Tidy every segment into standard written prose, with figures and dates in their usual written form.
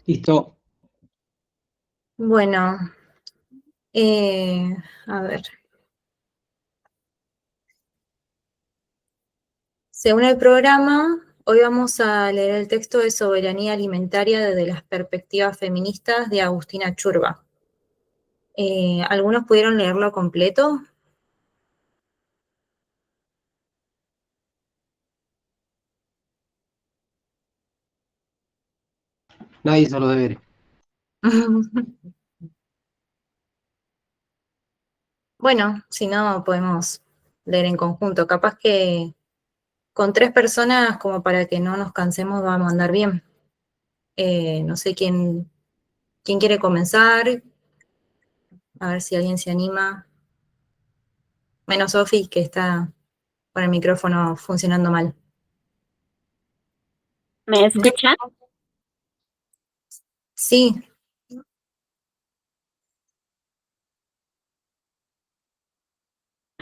Listo. Bueno, a ver. Según el programa, hoy vamos a leer el texto de Soberanía Alimentaria desde las perspectivas feministas de Agustina Churba. ¿Algunos pudieron leerlo completo? Nadie hizo los deberes. Bueno, si no, podemos leer en conjunto. Capaz que con 3 personas, como para que no nos cansemos, vamos a andar bien. No sé quién quiere comenzar, a ver si alguien se anima. Menos Sofi, que está con el micrófono funcionando mal. ¿Me escuchan? Sí,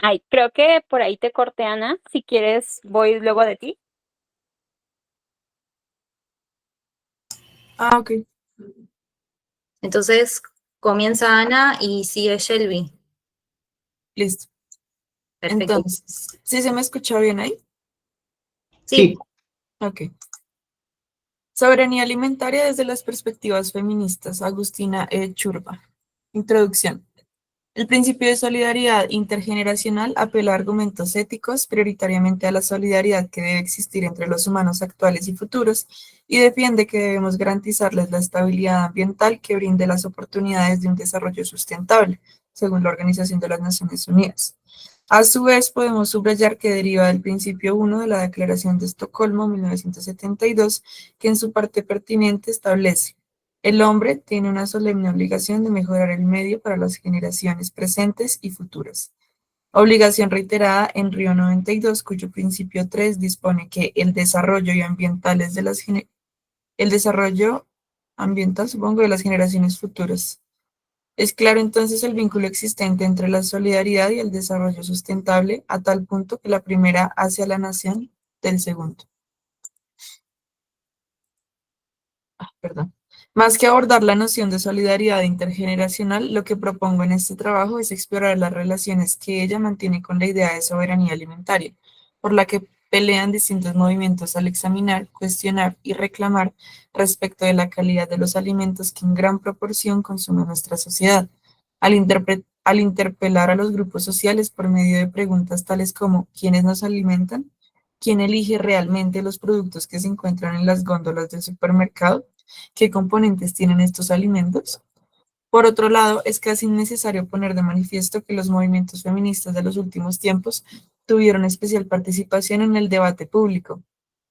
Ay, creo que por ahí te corté, Ana. Si quieres, voy luego de ti. Ah, ok. entonces comienza Ana y sigue Shelby. Listo. Perfecto. Entonces, ¿sí se me escucha bien ahí? Sí, Ok. Soberanía alimentaria desde las perspectivas feministas. Agustina Churba. Introducción. El principio de solidaridad intergeneracional apela a argumentos éticos, prioritariamente a la solidaridad que debe existir entre los humanos actuales y futuros, y defiende que debemos garantizarles la estabilidad ambiental que brinde las oportunidades de un desarrollo sustentable, según la Organización de las Naciones Unidas. A su vez, podemos subrayar que deriva del principio 1 de la Declaración de Estocolmo, 1972, que en su parte pertinente establece: el hombre tiene una solemne obligación de mejorar el medio para las generaciones presentes y futuras. Obligación reiterada en Río 92, cuyo principio 3 dispone que el desarrollo ambiental, supongo, de las generaciones futuras. Es claro entonces el vínculo existente entre la solidaridad y el desarrollo sustentable, a tal punto que la primera hace a la nación del segundo. Perdón. Más que abordar la noción de solidaridad intergeneracional, lo que propongo en este trabajo es explorar las relaciones que ella mantiene con la idea de soberanía alimentaria, por la que pelean distintos movimientos al examinar, cuestionar y reclamar respecto de la calidad de los alimentos que en gran proporción consume nuestra sociedad, al interpelar a los grupos sociales por medio de preguntas tales como: ¿quiénes nos alimentan? ¿Quién elige realmente los productos que se encuentran en las góndolas del supermercado? ¿Qué componentes tienen estos alimentos? Por otro lado, es casi innecesario poner de manifiesto que los movimientos feministas de los últimos tiempos tuvieron especial participación en el debate público,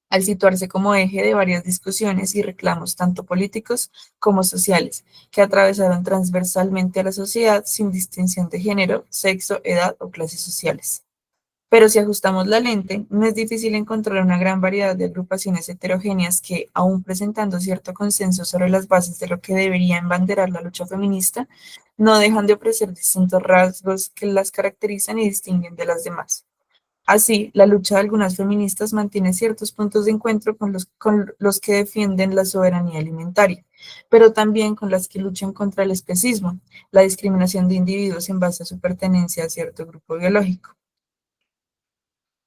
al situarse como eje de varias discusiones y reclamos tanto políticos como sociales, que atravesaron transversalmente a la sociedad sin distinción de género, sexo, edad o clases sociales. Pero si ajustamos la lente, no es difícil encontrar una gran variedad de agrupaciones heterogéneas que, aun presentando cierto consenso sobre las bases de lo que debería embanderar la lucha feminista, no dejan de ofrecer distintos rasgos que las caracterizan y distinguen de las demás. Así, la lucha de algunas feministas mantiene ciertos puntos de encuentro con los que defienden la soberanía alimentaria, pero también con las que luchan contra el especismo, la discriminación de individuos en base a su pertenencia a cierto grupo biológico,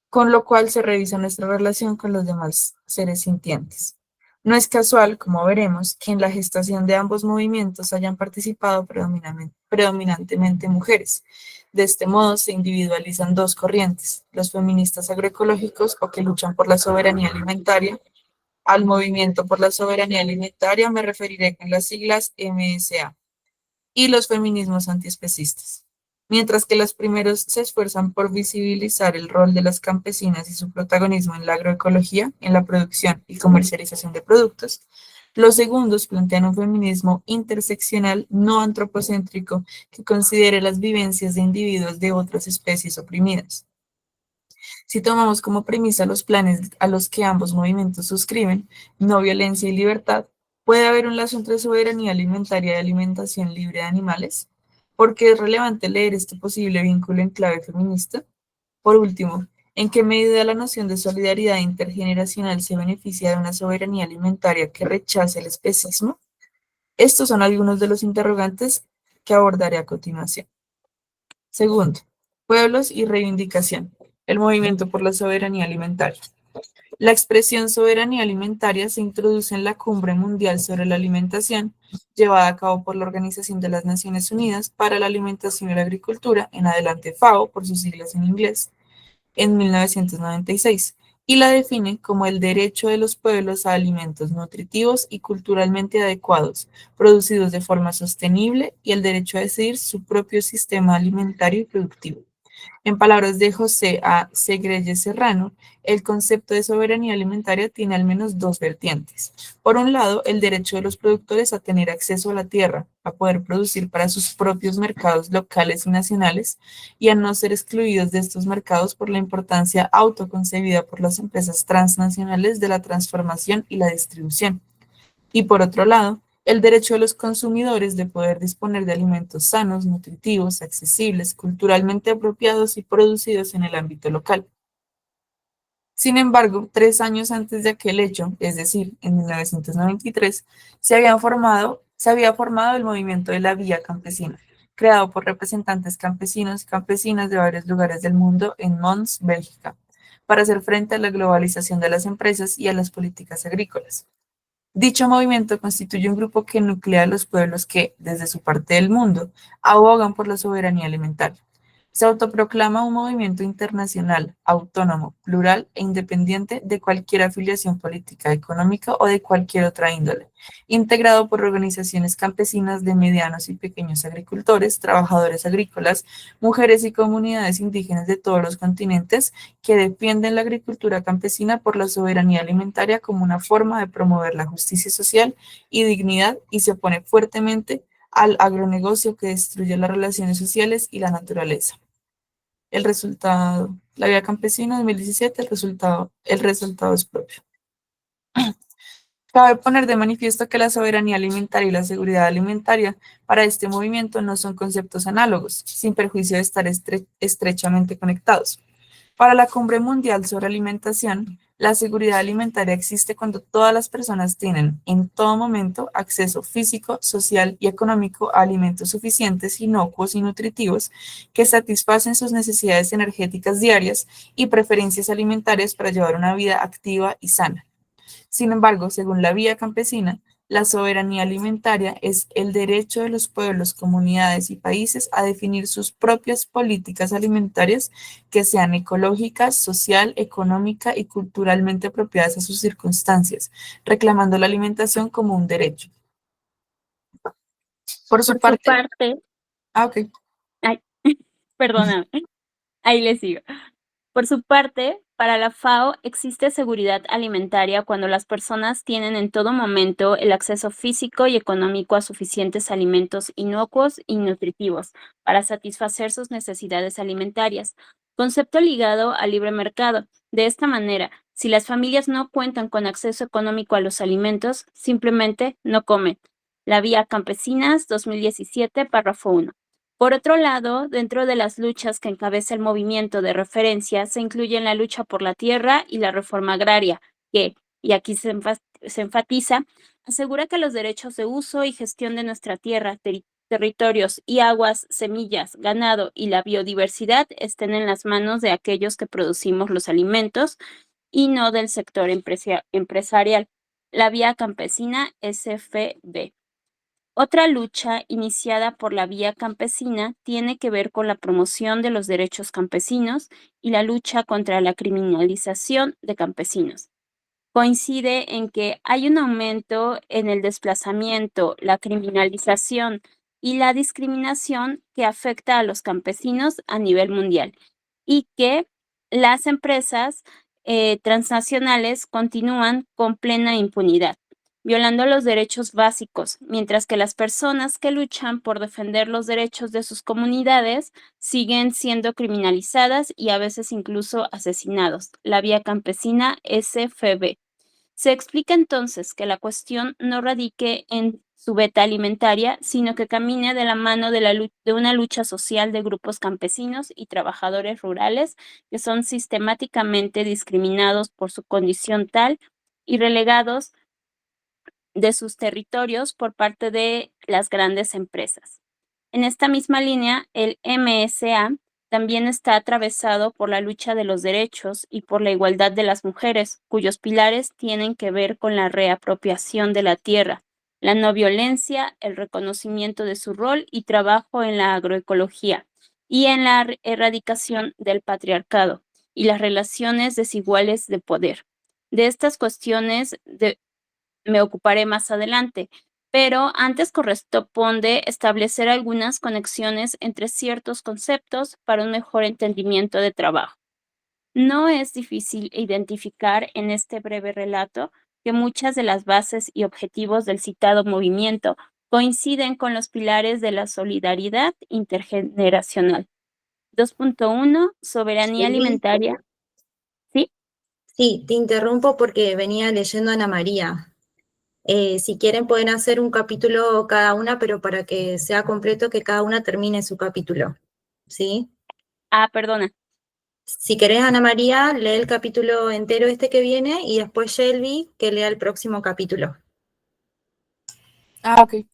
con lo cual se revisa nuestra relación con los demás seres sintientes. No es casual, como veremos, que en la gestación de ambos movimientos hayan participado predominantemente mujeres. De este modo se individualizan dos corrientes: los feministas agroecológicos, o que luchan por la soberanía alimentaria. Al movimiento por la soberanía alimentaria me referiré con las siglas MSA, y los feminismos antiespecistas. Mientras que los primeros se esfuerzan por visibilizar el rol de las campesinas y su protagonismo en la agroecología, en la producción y comercialización de productos, los segundos plantean un feminismo interseccional no antropocéntrico que considere las vivencias de individuos de otras especies oprimidas. Si tomamos como premisa los planes a los que ambos movimientos suscriben, no violencia y libertad, ¿puede haber un lazo entre soberanía alimentaria y alimentación libre de animales? ¿Por qué es relevante leer este posible vínculo en clave feminista? Por último, ¿en qué medida la noción de solidaridad intergeneracional se beneficia de una soberanía alimentaria que rechace el especismo? Estos son algunos de los interrogantes que abordaré a continuación. Segundo, pueblos y reivindicación. El movimiento por la soberanía alimentaria. La expresión soberanía alimentaria se introduce en la Cumbre Mundial sobre la Alimentación, llevada a cabo por la Organización de las Naciones Unidas para la Alimentación y la Agricultura, en adelante FAO, por sus siglas en inglés, en 1996, y la define como el derecho de los pueblos a alimentos nutritivos y culturalmente adecuados, producidos de forma sostenible, y el derecho a decidir su propio sistema alimentario y productivo. En palabras de José A. Segreyes Serrano, el concepto de soberanía alimentaria tiene al menos dos vertientes. Por un lado, el derecho de los productores a tener acceso a la tierra, a poder producir para sus propios mercados locales y nacionales, y a no ser excluidos de estos mercados por la importancia autoconcebida por las empresas transnacionales de la transformación y la distribución. Y por otro lado, el derecho de los consumidores de poder disponer de alimentos sanos, nutritivos, accesibles, culturalmente apropiados y producidos en el ámbito local. Sin embargo, 3 años antes de aquel hecho, es decir, en 1993, se había formado el movimiento de la Vía Campesina, creado por representantes campesinos y campesinas de varios lugares del mundo en Mons, Bélgica, para hacer frente a la globalización de las empresas y a las políticas agrícolas. Dicho movimiento constituye un grupo que nuclea a los pueblos que, desde su parte del mundo, abogan por la soberanía alimentaria. Se autoproclama un movimiento internacional, autónomo, plural e independiente de cualquier afiliación política, económica o de cualquier otra índole, integrado por organizaciones campesinas de medianos y pequeños agricultores, trabajadores agrícolas, mujeres y comunidades indígenas de todos los continentes que defienden la agricultura campesina por la soberanía alimentaria como una forma de promover la justicia social y dignidad, y se opone fuertemente al agronegocio que destruye las relaciones sociales y la naturaleza. El resultado, la Vía Campesina 2017, el resultado es propio. Cabe poner de manifiesto que la soberanía alimentaria y la seguridad alimentaria para este movimiento no son conceptos análogos, sin perjuicio de estar estrechamente conectados. Para la Cumbre Mundial sobre Alimentación, la seguridad alimentaria existe cuando todas las personas tienen en todo momento acceso físico, social y económico a alimentos suficientes, inocuos y nutritivos que satisfacen sus necesidades energéticas diarias y preferencias alimentarias para llevar una vida activa y sana. Sin embargo, según la Vía Campesina, la soberanía alimentaria es el derecho de los pueblos, comunidades y países a definir sus propias políticas alimentarias que sean ecológicas, social, económica y culturalmente apropiadas a sus circunstancias, reclamando la alimentación como un derecho. Por su parte, ok. Ay, perdóname, ahí les sigo. Por su parte, para la FAO existe seguridad alimentaria cuando las personas tienen en todo momento el acceso físico y económico a suficientes alimentos inocuos y nutritivos para satisfacer sus necesidades alimentarias, concepto ligado al libre mercado. De esta manera, si las familias no cuentan con acceso económico a los alimentos, simplemente no comen. La Vía Campesinas 2017, párrafo 1. Por otro lado, dentro de las luchas que encabeza el movimiento de referencia, se incluyen la lucha por la tierra y la reforma agraria, que, y aquí se enfatiza, asegura que los derechos de uso y gestión de nuestra tierra, territorios y aguas, semillas, ganado y la biodiversidad estén en las manos de aquellos que producimos los alimentos y no del sector empresarial. La Vía Campesina SFB. Otra lucha iniciada por la Vía Campesina tiene que ver con la promoción de los derechos campesinos y la lucha contra la criminalización de campesinos. Coincide en que hay un aumento en el desplazamiento, la criminalización y la discriminación que afecta a los campesinos a nivel mundial y que las empresas transnacionales continúan con plena impunidad, violando los derechos básicos, mientras que las personas que luchan por defender los derechos de sus comunidades siguen siendo criminalizadas y a veces incluso asesinados. La Vía Campesina SFB. Se explica entonces que la cuestión no radique en su beta alimentaria, sino que camine de la mano de una lucha social de grupos campesinos y trabajadores rurales que son sistemáticamente discriminados por su condición tal y relegados de sus territorios por parte de las grandes empresas. En esta misma línea, el MSA también está atravesado por la lucha de los derechos y por la igualdad de las mujeres, cuyos pilares tienen que ver con la reapropiación de la tierra, la no violencia, el reconocimiento de su rol y trabajo en la agroecología y en la erradicación del patriarcado y las relaciones desiguales de poder. De estas cuestiones me ocuparé más adelante, pero antes corresponde establecer algunas conexiones entre ciertos conceptos para un mejor entendimiento de trabajo. No es difícil identificar en este breve relato que muchas de las bases y objetivos del citado movimiento coinciden con los pilares de la solidaridad intergeneracional. 2.1 Soberanía Shelby. alimentaria. ¿Sí? Sí, te interrumpo porque venía leyendo a Ana María. Si quieren pueden hacer un capítulo cada una, pero para que sea completo, que cada una termine su capítulo. ¿Sí? Perdona. Si querés, Ana María, lee el capítulo entero este que viene y después Shelby que lea el próximo capítulo. Ok.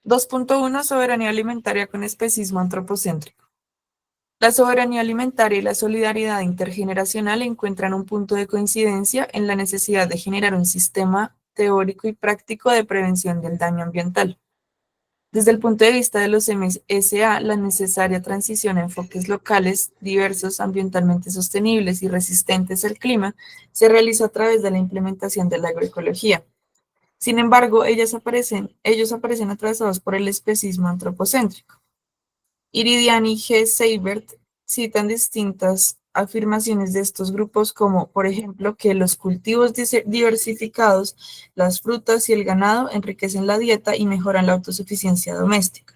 2.1 Soberanía alimentaria con especismo antropocéntrico. La soberanía alimentaria y la solidaridad intergeneracional encuentran un punto de coincidencia en la necesidad de generar un sistema teórico y práctico de prevención del daño ambiental. Desde el punto de vista de los MSA, la necesaria transición a enfoques locales, diversos, ambientalmente sostenibles y resistentes al clima, se realiza a través de la implementación de la agroecología. Sin embargo, ellos aparecen atravesados por el especismo antropocéntrico. Iridiani y G. Seibert citan distintas afirmaciones de estos grupos como, por ejemplo, que los cultivos diversificados, las frutas y el ganado enriquecen la dieta y mejoran la autosuficiencia doméstica.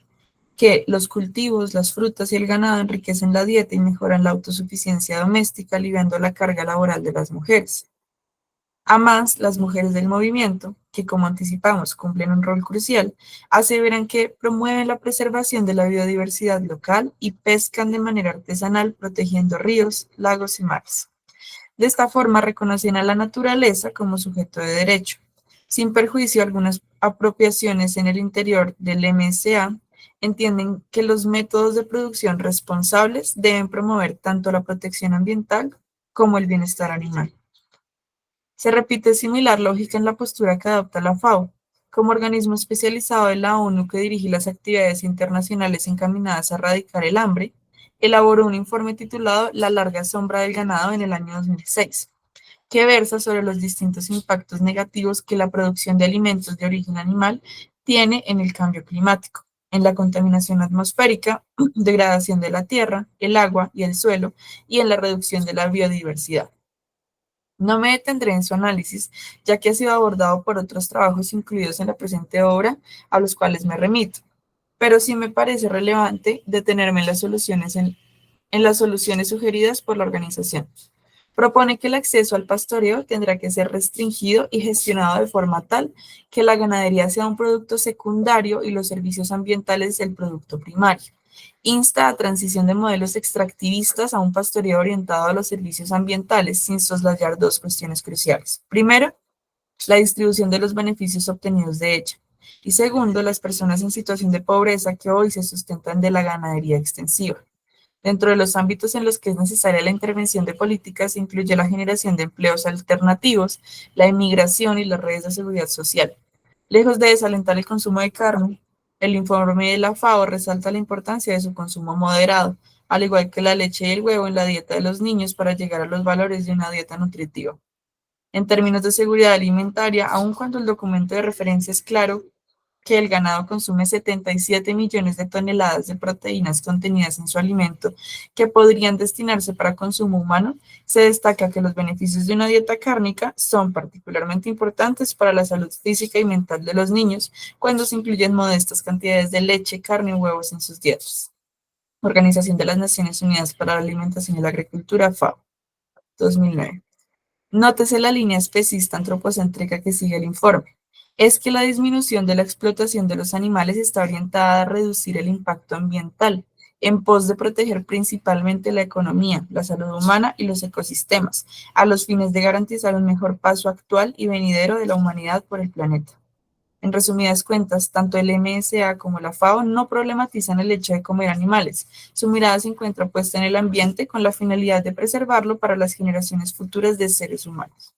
Que los cultivos, las frutas y el ganado enriquecen la dieta y mejoran la autosuficiencia doméstica, aliviando la carga laboral de las mujeres. Además, las mujeres del movimiento, que como anticipamos cumplen un rol crucial, aseveran que promueven la preservación de la biodiversidad local y pescan de manera artesanal protegiendo ríos, lagos y mares. De esta forma reconocen a la naturaleza como sujeto de derecho. Sin perjuicio de algunas apropiaciones en el interior del MSA, entienden que los métodos de producción responsables deben promover tanto la protección ambiental como el bienestar animal. Se repite similar lógica en la postura que adopta la FAO, como organismo especializado de la ONU que dirige las actividades internacionales encaminadas a erradicar el hambre, elaboró un informe titulado La larga sombra del ganado en el año 2006, que versa sobre los distintos impactos negativos que la producción de alimentos de origen animal tiene en el cambio climático, en la contaminación atmosférica, degradación de la tierra, el agua y el suelo, y en la reducción de la biodiversidad. No me detendré en su análisis, ya que ha sido abordado por otros trabajos incluidos en la presente obra, a los cuales me remito, pero sí me parece relevante detenerme en las soluciones sugeridas por la organización. Propone que el acceso al pastoreo tendrá que ser restringido y gestionado de forma tal que la ganadería sea un producto secundario y los servicios ambientales el producto primario. Insta a transición de modelos extractivistas a un pastoreo orientado a los servicios ambientales, sin soslayar dos cuestiones cruciales. Primero, la distribución de los beneficios obtenidos de ella. Y segundo, las personas en situación de pobreza que hoy se sustentan de la ganadería extensiva. Dentro de los ámbitos en los que es necesaria la intervención de políticas incluye la generación de empleos alternativos, la inmigración y las redes de seguridad social. Lejos de desalentar el consumo de carne, el informe de la FAO resalta la importancia de su consumo moderado, al igual que la leche y el huevo en la dieta de los niños para llegar a los valores de una dieta nutritiva. En términos de seguridad alimentaria, aun cuando el documento de referencia es claro que el ganado consume 77 millones de toneladas de proteínas contenidas en su alimento que podrían destinarse para consumo humano, se destaca que los beneficios de una dieta cárnica son particularmente importantes para la salud física y mental de los niños cuando se incluyen modestas cantidades de leche, carne y huevos en sus dietas. Organización de las Naciones Unidas para la Alimentación y la Agricultura, FAO, 2009. Nótese la línea especista antropocéntrica que sigue el informe. Es que la disminución de la explotación de los animales está orientada a reducir el impacto ambiental en pos de proteger principalmente la economía, la salud humana y los ecosistemas, a los fines de garantizar un mejor paso actual y venidero de la humanidad por el planeta. En resumidas cuentas, tanto el MSA como la FAO no problematizan el hecho de comer animales. Su mirada se encuentra puesta en el ambiente con la finalidad de preservarlo para las generaciones futuras de seres humanos.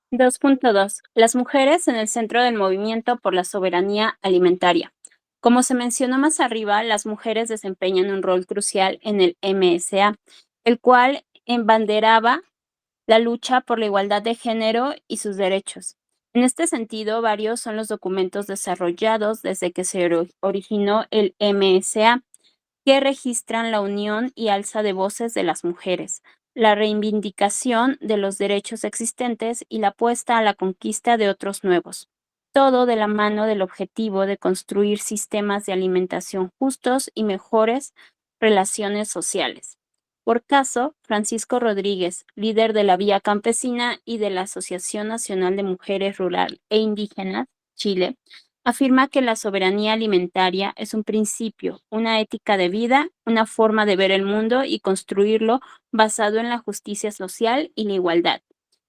2.2. Las mujeres en el centro del movimiento por la soberanía alimentaria. Como se mencionó más arriba, las mujeres desempeñan un rol crucial en el MSA, el cual embanderaba la lucha por la igualdad de género y sus derechos. En este sentido, varios son los documentos desarrollados desde que se originó el MSA, que registran la unión y alza de voces de las mujeres, la reivindicación de los derechos existentes y la apuesta a la conquista de otros nuevos. Todo de la mano del objetivo de construir sistemas de alimentación justos y mejores relaciones sociales. Por caso, Francisco Rodríguez, líder de la Vía Campesina y de la Asociación Nacional de Mujeres Rural e Indígenas, Chile, afirma que la soberanía alimentaria es un principio, una ética de vida, una forma de ver el mundo y construirlo basado en la justicia social y la igualdad.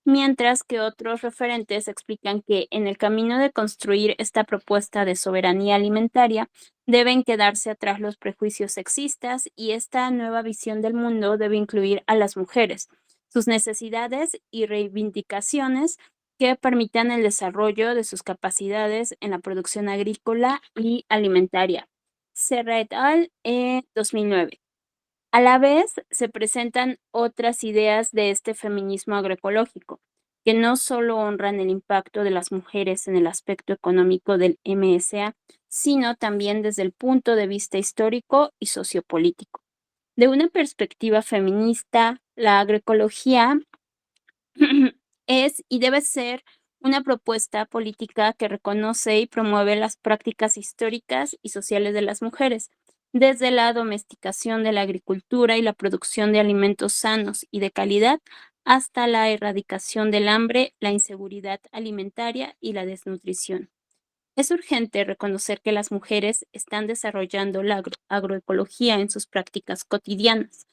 Mientras que otros referentes explican que en el camino de construir esta propuesta de soberanía alimentaria deben quedarse atrás los prejuicios sexistas y esta nueva visión del mundo debe incluir a las mujeres, sus necesidades y reivindicaciones que permitan el desarrollo de sus capacidades en la producción agrícola y alimentaria. Serra et al. 2009. A la vez, se presentan otras ideas de este feminismo agroecológico, que no solo honran el impacto de las mujeres en el aspecto económico del MSA, sino también desde el punto de vista histórico y sociopolítico. De una perspectiva feminista, la agroecología es y debe ser una propuesta política que reconoce y promueve las prácticas históricas y sociales de las mujeres, desde la domesticación de la agricultura y la producción de alimentos sanos y de calidad, hasta la erradicación del hambre, la inseguridad alimentaria y la desnutrición. Es urgente reconocer que las mujeres están desarrollando la agroecología en sus prácticas cotidianas.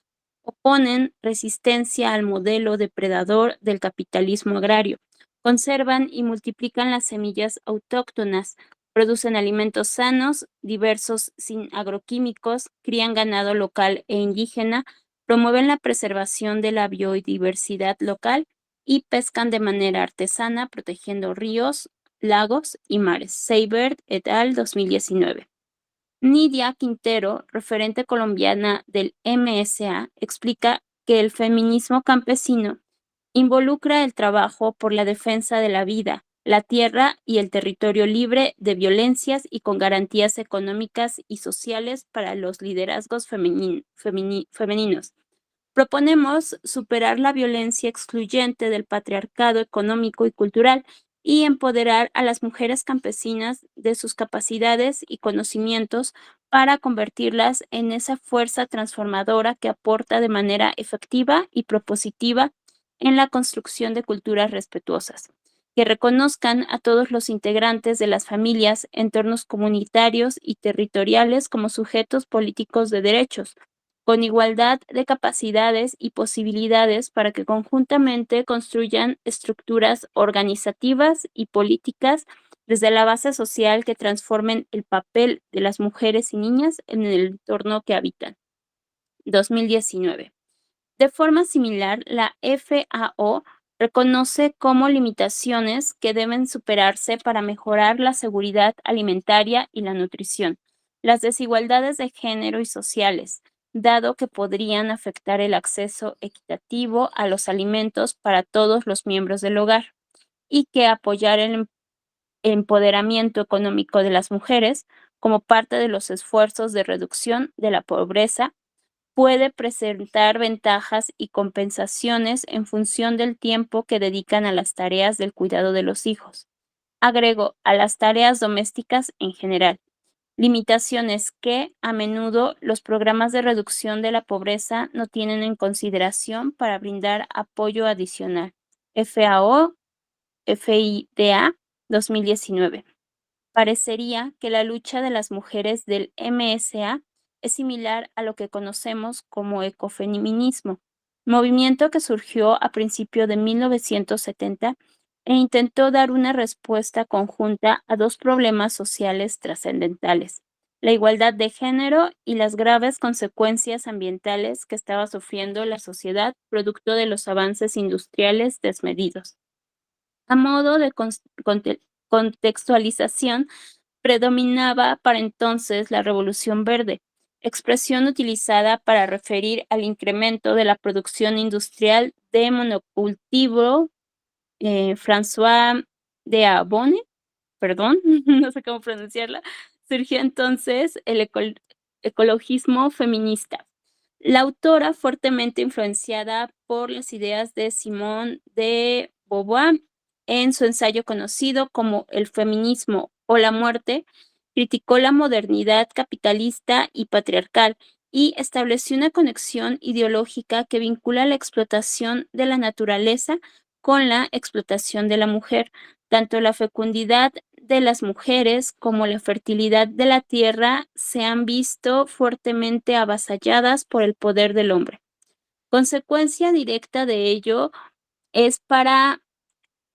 Oponen resistencia al modelo depredador del capitalismo agrario, conservan y multiplican las semillas autóctonas, producen alimentos sanos, diversos sin agroquímicos, crían ganado local e indígena, promueven la preservación de la biodiversidad local y pescan de manera artesana, protegiendo ríos, lagos y mares. Seibert et al. 2019. Nidia Quintero, referente colombiana del MSA, explica que el feminismo campesino involucra el trabajo por la defensa de la vida, la tierra y el territorio libre de violencias y con garantías económicas y sociales para los liderazgos femeninos. Proponemos superar la violencia excluyente del patriarcado económico y cultural y empoderar a las mujeres campesinas de sus capacidades y conocimientos para convertirlas en esa fuerza transformadora que aporta de manera efectiva y propositiva en la construcción de culturas respetuosas, que reconozcan a todos los integrantes de las familias, entornos comunitarios y territoriales como sujetos políticos de derechos, con igualdad de capacidades y posibilidades para que conjuntamente construyan estructuras organizativas y políticas desde la base social que transformen el papel de las mujeres y niñas en el entorno que habitan. 2019. De forma similar, la FAO reconoce como limitaciones que deben superarse para mejorar la seguridad alimentaria y la nutrición, las desigualdades de género y sociales, dado que podrían afectar el acceso equitativo a los alimentos para todos los miembros del hogar, y que apoyar el empoderamiento económico de las mujeres como parte de los esfuerzos de reducción de la pobreza puede presentar ventajas y compensaciones en función del tiempo que dedican a las tareas del cuidado de los hijos. Agrego, a las tareas domésticas en general. Limitaciones que, a menudo, los programas de reducción de la pobreza no tienen en consideración para brindar apoyo adicional. FAO, FIDA, 2019. Parecería que la lucha de las mujeres del MSA es similar a lo que conocemos como ecofeminismo, movimiento que surgió a principios de 1970 e intentó dar una respuesta conjunta a dos problemas sociales trascendentales: la igualdad de género y las graves consecuencias ambientales que estaba sufriendo la sociedad producto de los avances industriales desmedidos. A modo de contextualización, predominaba para entonces la Revolución Verde, expresión utilizada para referir al incremento de la producción industrial de monocultivo. François de Abone, perdón, no sé cómo pronunciarla, surgió entonces el ecologismo feminista. La autora, fuertemente influenciada por las ideas de Simone de Beauvoir, en su ensayo conocido como El feminismo o la muerte, criticó la modernidad capitalista y patriarcal y estableció una conexión ideológica que vincula la explotación de la naturaleza con la explotación de la mujer. Tanto la fecundidad de las mujeres como la fertilidad de la tierra se han visto fuertemente avasalladas por el poder del hombre. Consecuencia directa de ello es para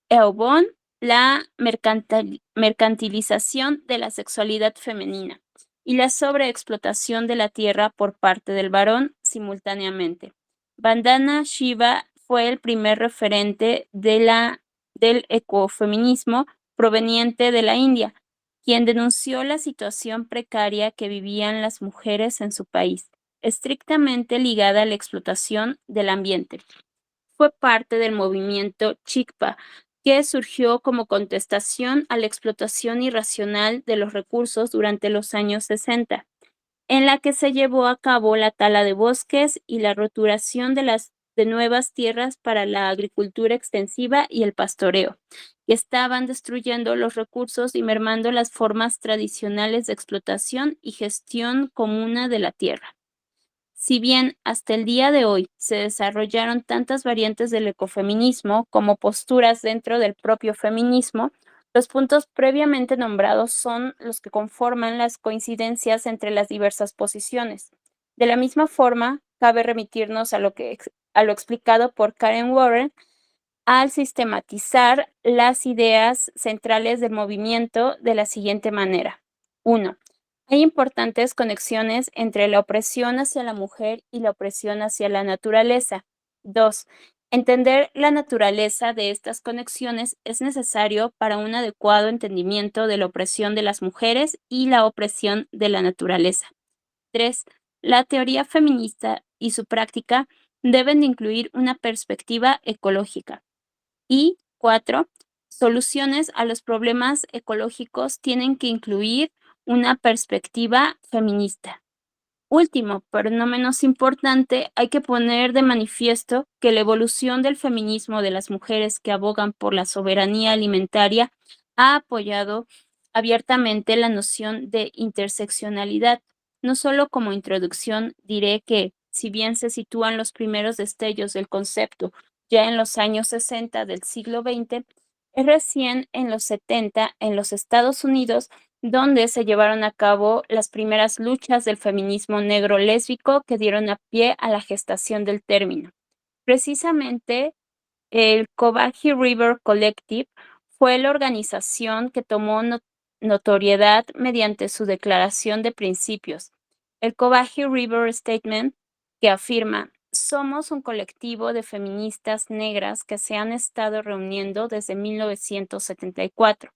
Eobo la mercantilización de la sexualidad femenina y la sobreexplotación de la tierra por parte del varón simultáneamente. Vandana Shiva fue el primer referente del ecofeminismo proveniente de la India, quien denunció la situación precaria que vivían las mujeres en su país, estrictamente ligada a la explotación del ambiente. Fue parte del movimiento Chikpa, que surgió como contestación a la explotación irracional de los recursos durante los años 60, en la que se llevó a cabo la tala de bosques y la roturación de nuevas tierras para la agricultura extensiva y el pastoreo, que estaban destruyendo los recursos y mermando las formas tradicionales de explotación y gestión comuna de la tierra. Si bien hasta el día de hoy se desarrollaron tantas variantes del ecofeminismo como posturas dentro del propio feminismo, los puntos previamente nombrados son los que conforman las coincidencias entre las diversas posiciones. De la misma forma, cabe remitirnos a lo explicado por Karen Warren al sistematizar las ideas centrales del movimiento de la siguiente manera. 1. Hay importantes conexiones entre la opresión hacia la mujer y la opresión hacia la naturaleza. 2. Entender la naturaleza de estas conexiones es necesario para un adecuado entendimiento de la opresión de las mujeres y la opresión de la naturaleza. 3. La teoría feminista y su práctica deben de incluir una perspectiva ecológica. Y 4. Soluciones a los problemas ecológicos tienen que incluir una perspectiva feminista. Último, pero no menos importante, hay que poner de manifiesto que la evolución del feminismo de las mujeres que abogan por la soberanía alimentaria ha apoyado abiertamente la noción de interseccionalidad. No solo como introducción, diré que, si bien se sitúan los primeros destellos del concepto ya en los años 60 del siglo XX, es recién en los 70 en los Estados Unidos donde se llevaron a cabo las primeras luchas del feminismo negro lésbico que dieron a pie a la gestación del término. Precisamente, el Combahee River Collective fue la organización que tomó notoriedad mediante su declaración de principios, el Combahee River Statement, que afirma: somos un colectivo de feministas negras que se han estado reuniendo desde 1974.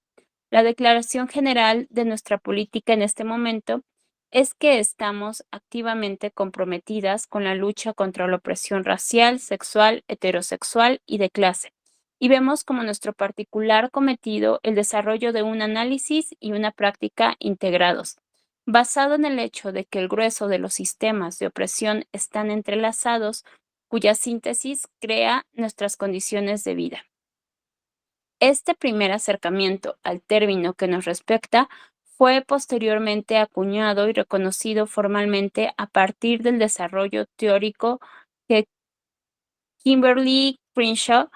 La declaración general de nuestra política en este momento es que estamos activamente comprometidas con la lucha contra la opresión racial, sexual, heterosexual y de clase, y vemos como nuestro particular cometido el desarrollo de un análisis y una práctica integrados, basado en el hecho de que el grueso de los sistemas de opresión están entrelazados, cuya síntesis crea nuestras condiciones de vida. Este primer acercamiento al término que nos respecta fue posteriormente acuñado y reconocido formalmente a partir del desarrollo teórico que Kimberly Crenshaw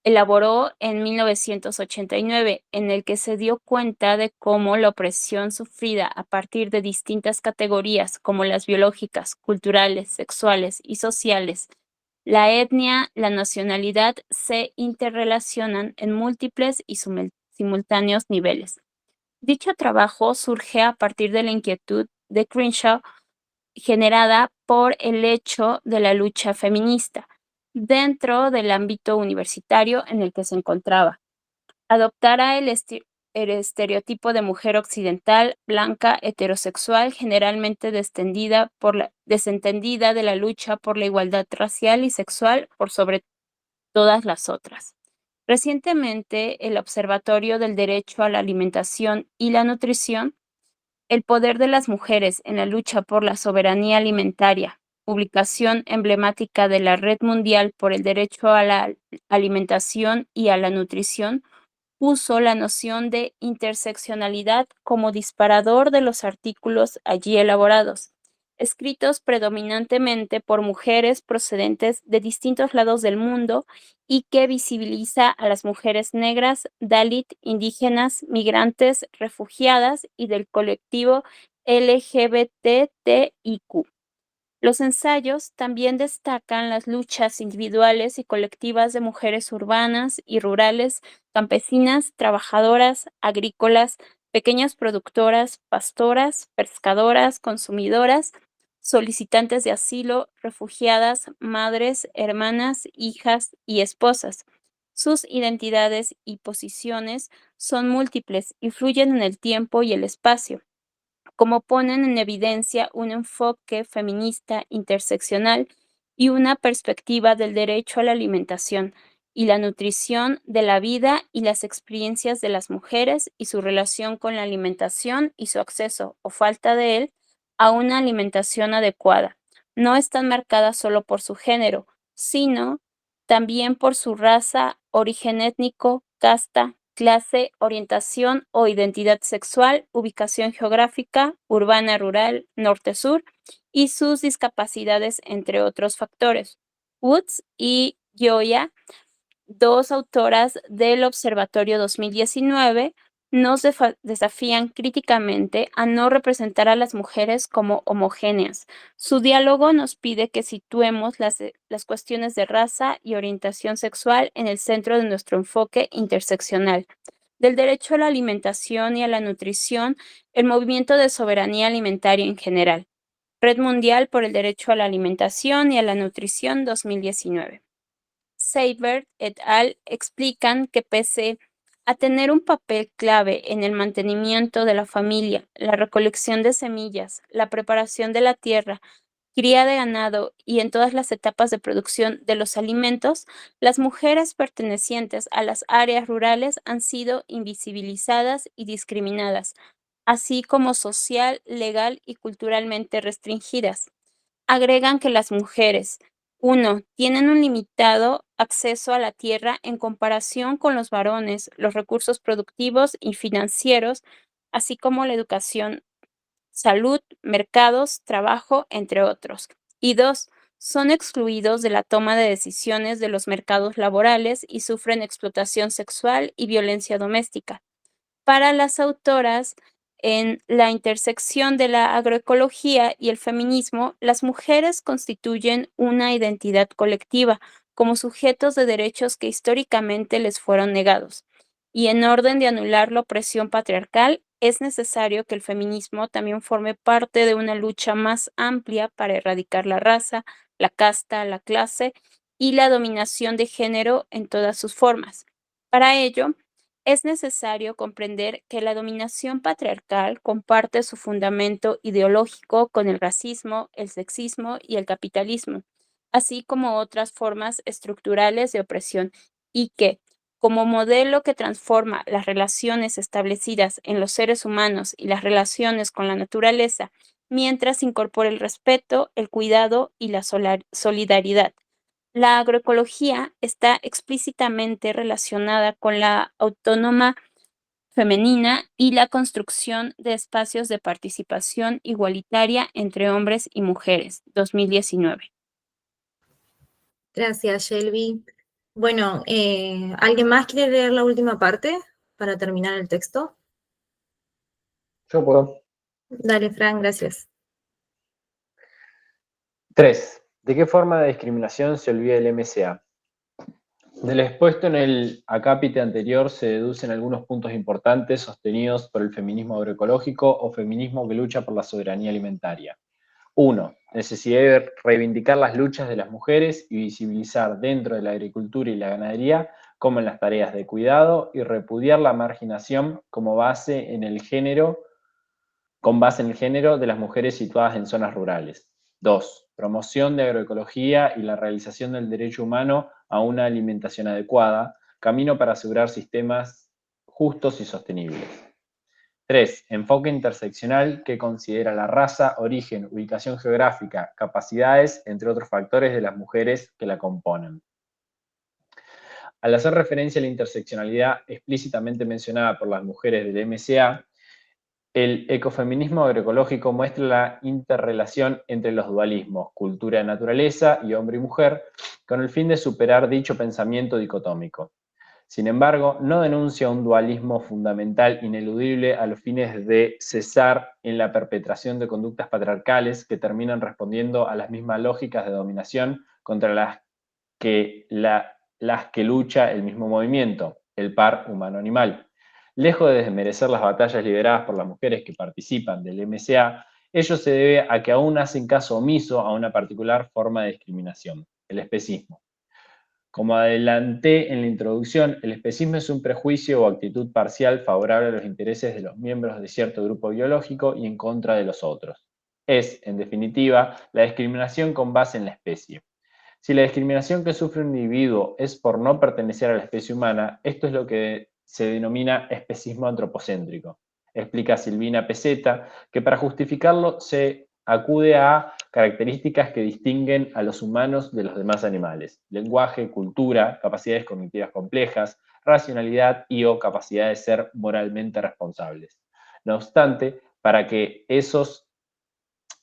elaboró en 1989, en el que se dio cuenta de cómo la opresión sufrida a partir de distintas categorías como las biológicas, culturales, sexuales y sociales, la etnia, la nacionalidad se interrelacionan en múltiples y simultáneos niveles. Dicho trabajo surge a partir de la inquietud de Crenshaw generada por el hecho de la lucha feminista dentro del ámbito universitario en el que se encontraba. Adoptara el estereotipo de mujer occidental, blanca, heterosexual, generalmente desentendida de la lucha por la igualdad racial y sexual por sobre todas las otras. Recientemente, el Observatorio del Derecho a la Alimentación y la Nutrición, el poder de las mujeres en la lucha por la soberanía alimentaria, publicación emblemática de la Red Mundial por el Derecho a la Alimentación y a la Nutrición, puso la noción de interseccionalidad como disparador de los artículos allí elaborados, escritos predominantemente por mujeres procedentes de distintos lados del mundo y que visibiliza a las mujeres negras, Dalit, indígenas, migrantes, refugiadas y del colectivo LGBTIQ. Los ensayos también destacan las luchas individuales y colectivas de mujeres urbanas y rurales, campesinas, trabajadoras, agrícolas, pequeñas productoras, pastoras, pescadoras, consumidoras, solicitantes de asilo, refugiadas, madres, hermanas, hijas y esposas. Sus identidades y posiciones son múltiples, influyen en el tiempo y el espacio, como ponen en evidencia un enfoque feminista interseccional y una perspectiva del derecho a la alimentación y la nutrición de la vida y las experiencias de las mujeres y su relación con la alimentación y su acceso o falta de él a una alimentación adecuada. No están marcadas solo por su género, sino también por su raza, origen étnico, casta, clase, orientación o identidad sexual, ubicación geográfica, urbana, rural, norte-sur, y sus discapacidades, entre otros factores. Woods y Gioia, dos autoras del Observatorio 2019, nos desafían críticamente a no representar a las mujeres como homogéneas. Su diálogo nos pide que situemos las cuestiones de raza y orientación sexual en el centro de nuestro enfoque interseccional. Del derecho a la alimentación y a la nutrición, el movimiento de soberanía alimentaria en general. Red Mundial por el Derecho a la Alimentación y a la Nutrición 2019. Seibert et al. Explican que pese a tener un papel clave en el mantenimiento de la familia, la recolección de semillas, la preparación de la tierra, cría de ganado y en todas las etapas de producción de los alimentos, las mujeres pertenecientes a las áreas rurales han sido invisibilizadas y discriminadas, así como social, legal y culturalmente restringidas. Agregan que las mujeres, 1, tienen un limitado acceso a la tierra en comparación con los varones, los recursos productivos y financieros, así como la educación, salud, mercados, trabajo, entre otros. Y 2, son excluidos de la toma de decisiones de los mercados laborales y sufren explotación sexual y violencia doméstica. Para las autoras, en la intersección de la agroecología y el feminismo, las mujeres constituyen una identidad colectiva como sujetos de derechos que históricamente les fueron negados. Y en orden de anular la opresión patriarcal, es necesario que el feminismo también forme parte de una lucha más amplia para erradicar la raza, la casta, la clase y la dominación de género en todas sus formas. Para ello, es necesario comprender que la dominación patriarcal comparte su fundamento ideológico con el racismo, el sexismo y el capitalismo, así como otras formas estructurales de opresión, y que, como modelo que transforma las relaciones establecidas en los seres humanos y las relaciones con la naturaleza, mientras incorpora el respeto, el cuidado y la solidaridad. La agroecología está explícitamente relacionada con la autónoma femenina y la construcción de espacios de participación igualitaria entre hombres y mujeres, 2019. Gracias, Shelby. Bueno, ¿alguien más quiere leer la última parte para terminar el texto? Yo puedo. Dale, Fran, gracias. 3. ¿De qué forma de discriminación se olvida el MCA? De lo expuesto en el acápite anterior se deducen algunos puntos importantes sostenidos por el feminismo agroecológico o feminismo que lucha por la soberanía alimentaria. 1. Necesidad de reivindicar las luchas de las mujeres y visibilizar dentro de la agricultura y la ganadería como en las tareas de cuidado y repudiar la marginación como base en el género, con base en el género de las mujeres situadas en zonas rurales. 2. Promoción de agroecología y la realización del derecho humano a una alimentación adecuada, camino para asegurar sistemas justos y sostenibles. 3. Enfoque interseccional que considera la raza, origen, ubicación geográfica, capacidades, entre otros factores de las mujeres que la componen. Al hacer referencia a la interseccionalidad explícitamente mencionada por las mujeres del MCA, el ecofeminismo agroecológico muestra la interrelación entre los dualismos, cultura-naturaleza y hombre y mujer, con el fin de superar dicho pensamiento dicotómico. Sin embargo, no denuncia un dualismo fundamental ineludible a los fines de cesar en la perpetración de conductas patriarcales que terminan respondiendo a las mismas lógicas de dominación contra las que lucha el mismo movimiento, el par humano-animal. Lejos de desmerecer las batallas lideradas por las mujeres que participan del MCA, ello se debe a que aún hacen caso omiso a una particular forma de discriminación, el especismo. Como adelanté en la introducción, el especismo es un prejuicio o actitud parcial favorable a los intereses de los miembros de cierto grupo biológico y en contra de los otros. Es, en definitiva, la discriminación con base en la especie. Si la discriminación que sufre un individuo es por no pertenecer a la especie humana, esto es lo que se denomina especismo antropocéntrico. Explica Silvina Peseta que para justificarlo se acude a características que distinguen a los humanos de los demás animales: lenguaje, cultura, capacidades cognitivas complejas, racionalidad y o capacidad de ser moralmente responsables. No obstante, para que esos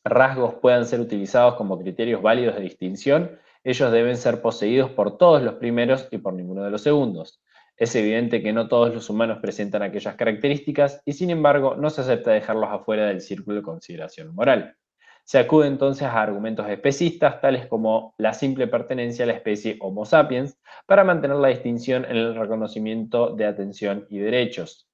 rasgos puedan ser utilizados como criterios válidos de distinción, ellos deben ser poseídos por todos los primeros y por ninguno de los segundos. Es evidente que no todos los humanos presentan aquellas características y sin embargo no se acepta dejarlos afuera del círculo de consideración moral. Se acude entonces a argumentos especistas tales como la simple pertenencia a la especie Homo sapiens para mantener la distinción en el reconocimiento de atención y derechos.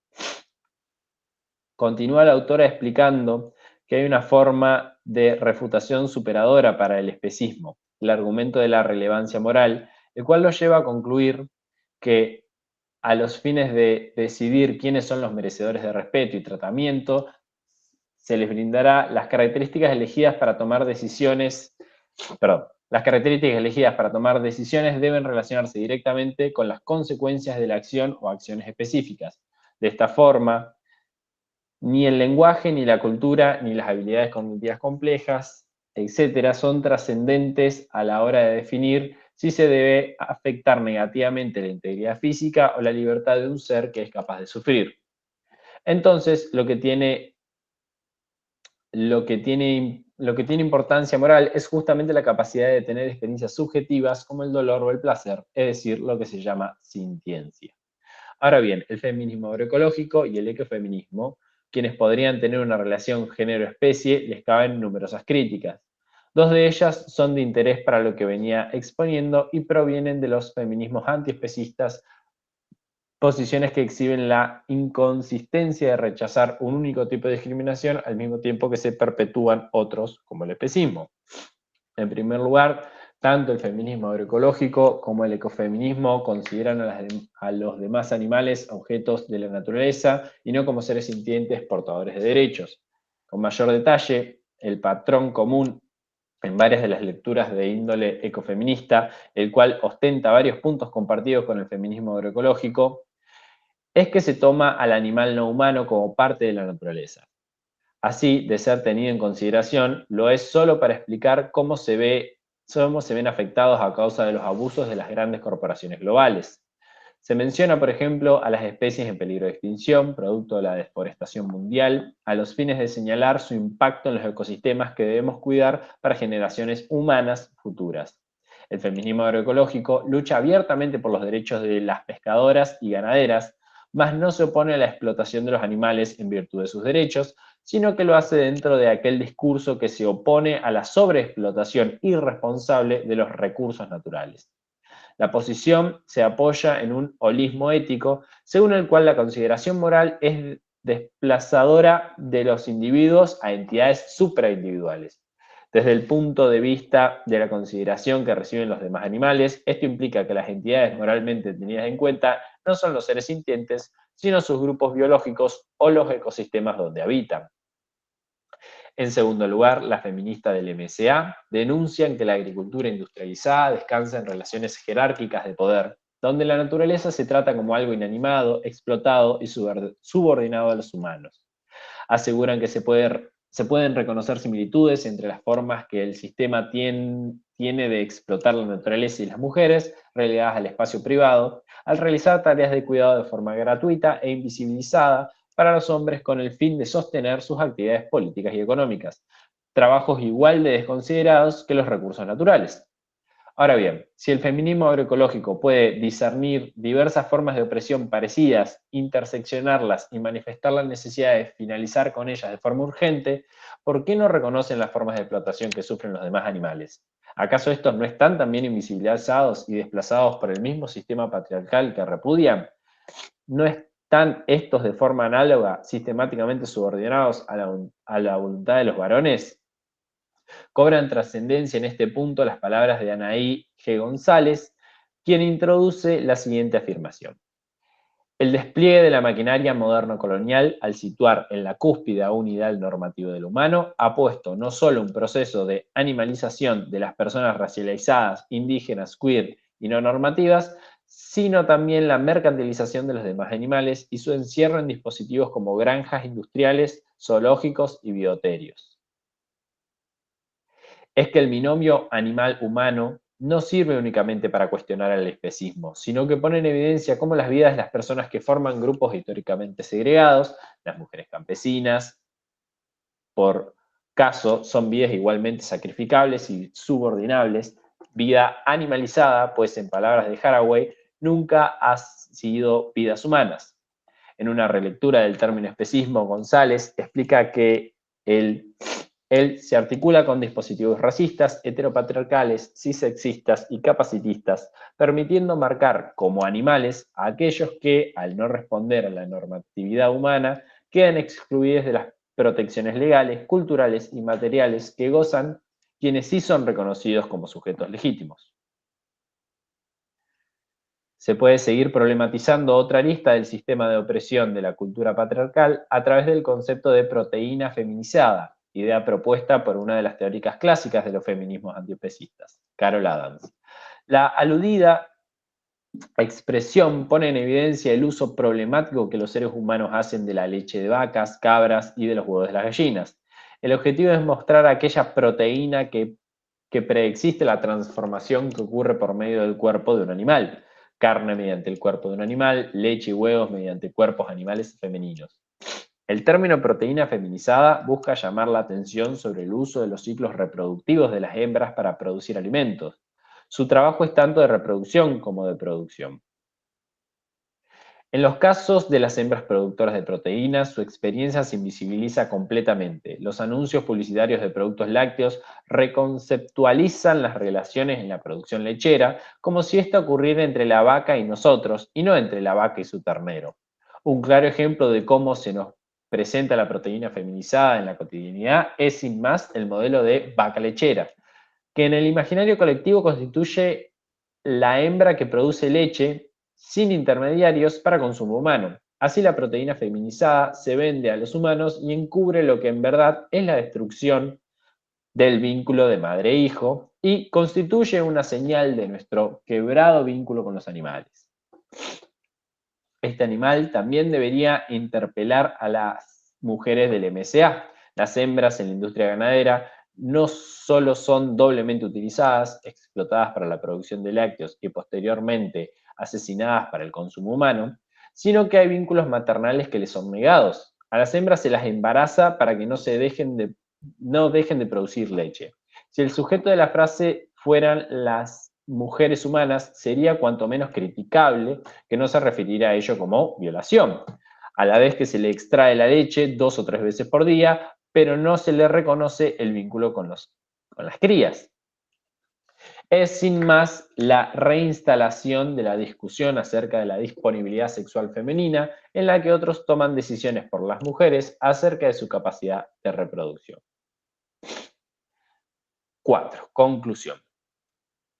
Continúa la autora explicando que hay una forma de refutación superadora para el especismo, el argumento de la relevancia moral, el cual lo lleva a concluir que a los fines de decidir quiénes son los merecedores de respeto y tratamiento, se les brindará las características elegidas para tomar decisiones, las características elegidas para tomar decisiones deben relacionarse directamente con las consecuencias de la acción o acciones específicas. De esta forma, ni el lenguaje, ni la cultura, ni las habilidades cognitivas complejas, etcétera, son trascendentes a la hora de definir si se debe afectar negativamente la integridad física o la libertad de un ser que es capaz de sufrir. Entonces, lo que tiene importancia moral es justamente la capacidad de tener experiencias subjetivas como el dolor o el placer, es decir, lo que se llama sintiencia. Ahora bien, el feminismo agroecológico y el ecofeminismo, quienes podrían tener una relación género-especie, les caben numerosas críticas. Dos de ellas son de interés para lo que venía exponiendo y provienen de los feminismos antiespecistas, posiciones que exhiben la inconsistencia de rechazar un único tipo de discriminación al mismo tiempo que se perpetúan otros, como el especismo. En primer lugar, tanto el feminismo agroecológico como el ecofeminismo consideran a los demás animales objetos de la naturaleza y no como seres sintientes portadores de derechos. Con mayor detalle, el patrón común en varias de las lecturas de índole ecofeminista, el cual ostenta varios puntos compartidos con el feminismo agroecológico, es que se toma al animal no humano como parte de la naturaleza. Así, de ser tenido en consideración, lo es solo para explicar cómo se ven afectados a causa de los abusos de las grandes corporaciones globales. Se menciona, por ejemplo, a las especies en peligro de extinción, producto de la deforestación mundial, a los fines de señalar su impacto en los ecosistemas que debemos cuidar para generaciones humanas futuras. El feminismo agroecológico lucha abiertamente por los derechos de las pescadoras y ganaderas, mas no se opone a la explotación de los animales en virtud de sus derechos, sino que lo hace dentro de aquel discurso que se opone a la sobreexplotación irresponsable de los recursos naturales. La posición se apoya en un holismo ético, según el cual la consideración moral es desplazadora de los individuos a entidades supraindividuales. Desde el punto de vista de la consideración que reciben los demás animales, esto implica que las entidades moralmente tenidas en cuenta no son los seres sintientes, sino sus grupos biológicos o los ecosistemas donde habitan. En segundo lugar, las feministas del MSA denuncian que la agricultura industrializada descansa en relaciones jerárquicas de poder, donde la naturaleza se trata como algo inanimado, explotado y subordinado a los humanos. Aseguran que se pueden reconocer similitudes entre las formas que el sistema tiene de explotar la naturaleza y las mujeres, relegadas al espacio privado, al realizar tareas de cuidado de forma gratuita e invisibilizada para los hombres con el fin de sostener sus actividades políticas y económicas, trabajos igual de desconsiderados que los recursos naturales. Ahora bien, si el feminismo agroecológico puede discernir diversas formas de opresión parecidas, interseccionarlas y manifestar la necesidad de finalizar con ellas de forma urgente, ¿por qué no reconocen las formas de explotación que sufren los demás animales? ¿Acaso estos no están también invisibilizados y desplazados por el mismo sistema patriarcal que repudian? ¿No están estos de forma análoga sistemáticamente subordinados a la voluntad de los varones? Cobran trascendencia en este punto las palabras de Anaí G. González, quien introduce la siguiente afirmación. El despliegue de la maquinaria moderno-colonial, al situar en la cúspide a un ideal normativo del humano, ha puesto no solo un proceso de animalización de las personas racializadas, indígenas, queer y no normativas, sino también la mercantilización de los demás animales y su encierro en dispositivos como granjas industriales, zoológicos y bioterios. Es que el binomio animal-humano no sirve únicamente para cuestionar el especismo, sino que pone en evidencia cómo las vidas de las personas que forman grupos históricamente segregados, las mujeres campesinas, por caso, son vidas igualmente sacrificables y subordinables, vida animalizada, pues en palabras de Haraway, nunca ha sido vidas humanas. En una relectura del término especismo, González explica que él se articula con dispositivos racistas, heteropatriarcales, cisexistas y capacitistas, permitiendo marcar como animales a aquellos que, al no responder a la normatividad humana, quedan excluidos de las protecciones legales, culturales y materiales que gozan quienes sí son reconocidos como sujetos legítimos. Se puede seguir problematizando otra arista del sistema de opresión de la cultura patriarcal a través del concepto de proteína feminizada, idea propuesta por una de las teóricas clásicas de los feminismos antiespecistas, Carol Adams. La aludida expresión pone en evidencia el uso problemático que los seres humanos hacen de la leche de vacas, cabras y de los huevos de las gallinas. El objetivo es mostrar aquella proteína que preexiste la transformación que ocurre por medio del cuerpo de un animal. Carne mediante el cuerpo de un animal, leche y huevos mediante cuerpos animales femeninos. El término proteína feminizada busca llamar la atención sobre el uso de los ciclos reproductivos de las hembras para producir alimentos. Su trabajo es tanto de reproducción como de producción. En los casos de las hembras productoras de proteínas, su experiencia se invisibiliza completamente. Los anuncios publicitarios de productos lácteos reconceptualizan las relaciones en la producción lechera como si esta ocurriera entre la vaca y nosotros, y no entre la vaca y su ternero. Un claro ejemplo de cómo se nos presenta la proteína feminizada en la cotidianidad es sin más el modelo de vaca lechera, que en el imaginario colectivo constituye la hembra que produce leche sin intermediarios para consumo humano. Así la proteína feminizada se vende a los humanos y encubre lo que en verdad es la destrucción del vínculo de madre e hijo y constituye una señal de nuestro quebrado vínculo con los animales. Este animal también debería interpelar a las mujeres del MSA. Las hembras en la industria ganadera no solo son doblemente utilizadas, explotadas para la producción de lácteos y posteriormente asesinadas para el consumo humano, sino que hay vínculos maternales que les son negados. A las hembras se las embaraza para que no dejen de producir leche. Si el sujeto de la frase fueran las mujeres humanas, sería cuanto menos criticable que no se refiriera a ello como violación, a la vez que se le extrae la leche 2 o 3 veces por día, pero no se le reconoce el vínculo con las crías. Es sin más la reinstalación de la discusión acerca de la disponibilidad sexual femenina en la que otros toman decisiones por las mujeres acerca de su capacidad de reproducción. 4. Conclusión.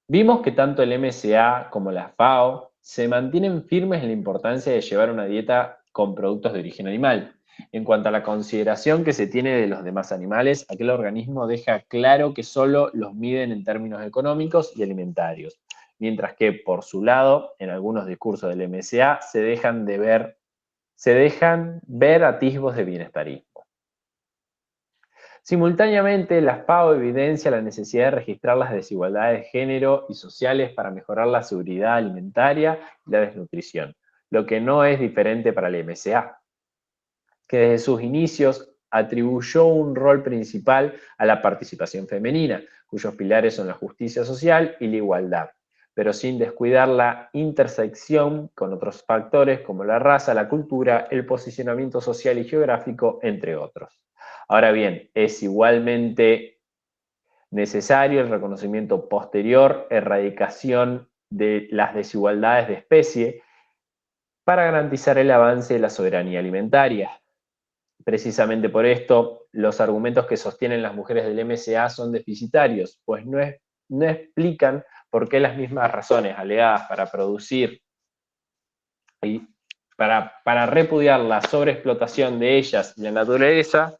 Vimos que tanto el MSA como la FAO se mantienen firmes en la importancia de llevar una dieta con productos de origen animal. En cuanto a la consideración que se tiene de los demás animales, aquel organismo deja claro que solo los miden en términos económicos y alimentarios, mientras que, por su lado, en algunos discursos del MSA se dejan ver atisbos de bienestarismo. Simultáneamente, la FAO evidencia la necesidad de registrar las desigualdades de género y sociales para mejorar la seguridad alimentaria y la desnutrición, lo que no es diferente para el MSA, que desde sus inicios atribuyó un rol principal a la participación femenina, cuyos pilares son la justicia social y la igualdad, pero sin descuidar la intersección con otros factores como la raza, la cultura, el posicionamiento social y geográfico, entre otros. Ahora bien, es igualmente necesario el reconocimiento posterior, erradicación de las desigualdades de especie para garantizar el avance de la soberanía alimentaria. Precisamente por esto, los argumentos que sostienen las mujeres del MSA son deficitarios, pues no explican por qué las mismas razones alegadas para producir y para repudiar la sobreexplotación de ellas y la naturaleza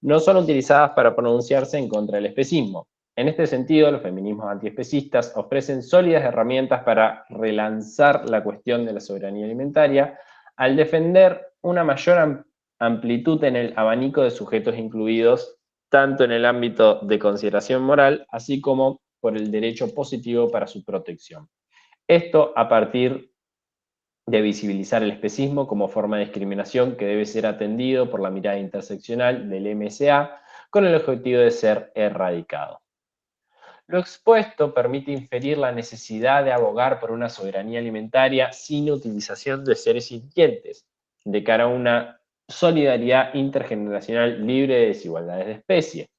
no son utilizadas para pronunciarse en contra del especismo. En este sentido, los feminismos antiespecistas ofrecen sólidas herramientas para relanzar la cuestión de la soberanía alimentaria al defender una mayor amplitud en el abanico de sujetos incluidos, tanto en el ámbito de consideración moral, así como por el derecho positivo para su protección. Esto a partir de visibilizar el especismo como forma de discriminación que debe ser atendido por la mirada interseccional del MSA con el objetivo de ser erradicado. Lo expuesto permite inferir la necesidad de abogar por una soberanía alimentaria sin utilización de seres sintientes, de cara a una solidaridad intergeneracional libre de desigualdades de especie.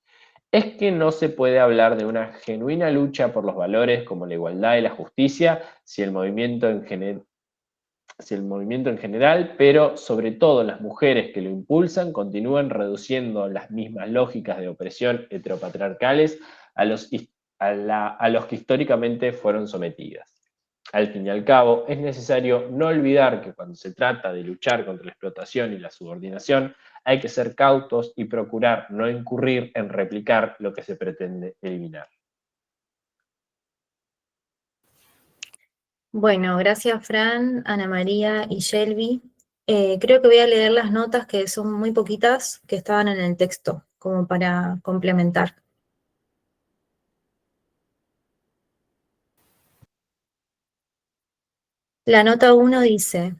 Es que no se puede hablar de una genuina lucha por los valores como la igualdad y la justicia si el movimiento en general, pero sobre todo las mujeres que lo impulsan, continúan reduciendo las mismas lógicas de opresión heteropatriarcales a los que históricamente fueron sometidas. Al fin y al cabo, es necesario no olvidar que cuando se trata de luchar contra la explotación y la subordinación, hay que ser cautos y procurar no incurrir en replicar lo que se pretende eliminar. Bueno, gracias Fran, Ana María y Shelby. Creo que voy a leer las notas, que son muy poquitas, que estaban en el texto, como para complementar. La nota 1 dice: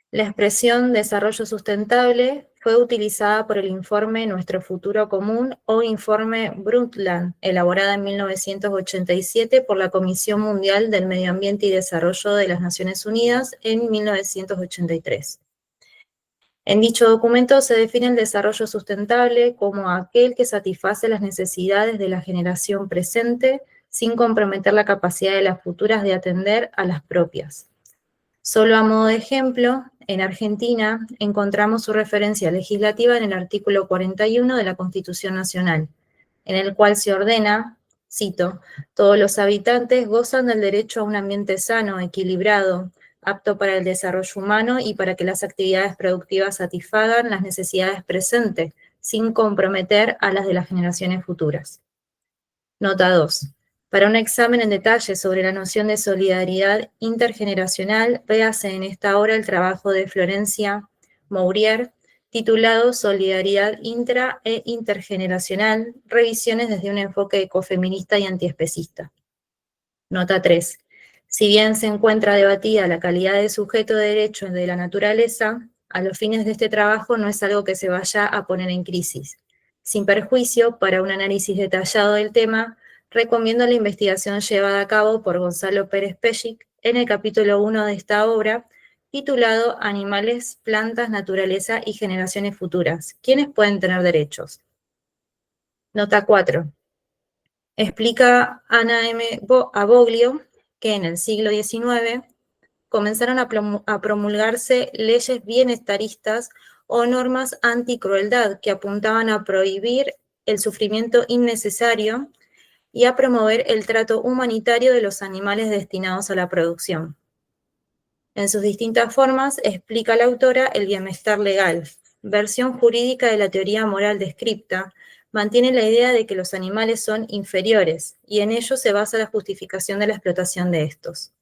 la expresión desarrollo sustentable fue utilizada por el informe Nuestro Futuro Común o informe Brundtland, elaborada en 1987 por la Comisión Mundial del Medio Ambiente y Desarrollo de las Naciones Unidas en 1983. En dicho documento se define el desarrollo sustentable como aquel que satisface las necesidades de la generación presente sin comprometer la capacidad de las futuras de atender a las propias. Solo a modo de ejemplo, en Argentina encontramos su referencia legislativa en el artículo 41 de la Constitución Nacional, en el cual se ordena, cito, todos los habitantes gozan del derecho a un ambiente sano, equilibrado, apto para el desarrollo humano y para que las actividades productivas satisfagan las necesidades presentes, sin comprometer a las de las generaciones futuras. Nota 2. Para un examen en detalle sobre la noción de solidaridad intergeneracional, véase en esta obra el trabajo de Florencia Mourier, titulado Solidaridad intra- e intergeneracional, revisiones desde un enfoque ecofeminista y antiespecista. Nota 3. Si bien se encuentra debatida la calidad de sujeto de derecho de la naturaleza, a los fines de este trabajo no es algo que se vaya a poner en crisis. Sin perjuicio, para un análisis detallado del tema, recomiendo la investigación llevada a cabo por Gonzalo Pérez Pellic en el capítulo 1 de esta obra, titulado Animales, Plantas, Naturaleza y Generaciones Futuras. ¿Quiénes pueden tener derechos? Nota 4. Explica Ana M. Aboglio que en el siglo XIX comenzaron a promulgarse leyes bienestaristas o normas anticrueldad que apuntaban a prohibir el sufrimiento innecesario y a promover el trato humanitario de los animales destinados a la producción. En sus distintas formas explica la autora el bienestar legal, versión jurídica de la teoría moral descripta, mantiene la idea de que los animales son inferiores y en ello se basa la justificación de la explotación de estos.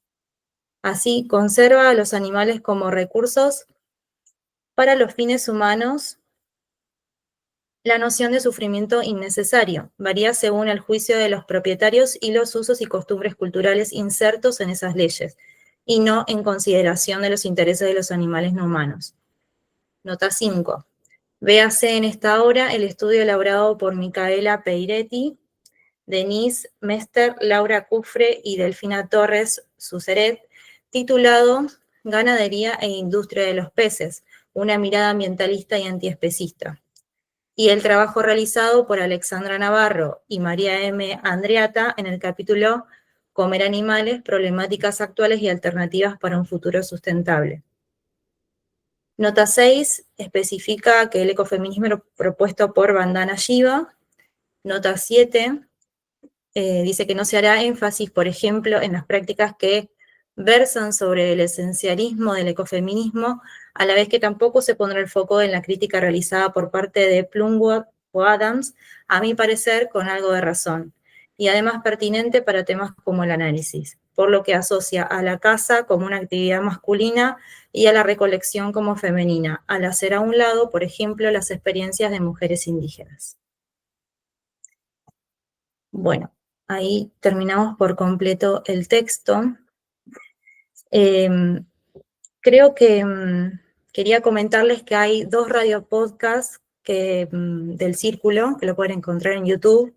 Así, conserva a los animales como recursos para los fines humanos. La noción de sufrimiento innecesario varía según el juicio de los propietarios y los usos y costumbres culturales insertos en esas leyes, y no en consideración de los intereses de los animales no humanos. Nota 5. Véase en esta obra el estudio elaborado por Micaela Peiretti, Denise Mester, Laura Cufre y Delfina Torres Suceret, titulado Ganadería e Industria de los Peces, una mirada ambientalista y antiespecista. Y el trabajo realizado por Alexandra Navarro y María M. Andreata en el capítulo Comer animales, problemáticas actuales y alternativas para un futuro sustentable. Nota 6 especifica que el ecofeminismo propuesto por Vandana Shiva. Nota 7 dice que no se hará énfasis, por ejemplo, en las prácticas que versan sobre el esencialismo del ecofeminismo, a la vez que tampoco se pondrá el foco en la crítica realizada por parte de Plumwood o Adams, a mi parecer con algo de razón, y además pertinente para temas como el análisis, por lo que asocia a la caza como una actividad masculina y a la recolección como femenina, al hacer a un lado, por ejemplo, las experiencias de mujeres indígenas. Bueno, ahí terminamos por completo el texto. Creo que quería comentarles que hay 2 radiopodcasts del Círculo, que lo pueden encontrar en YouTube,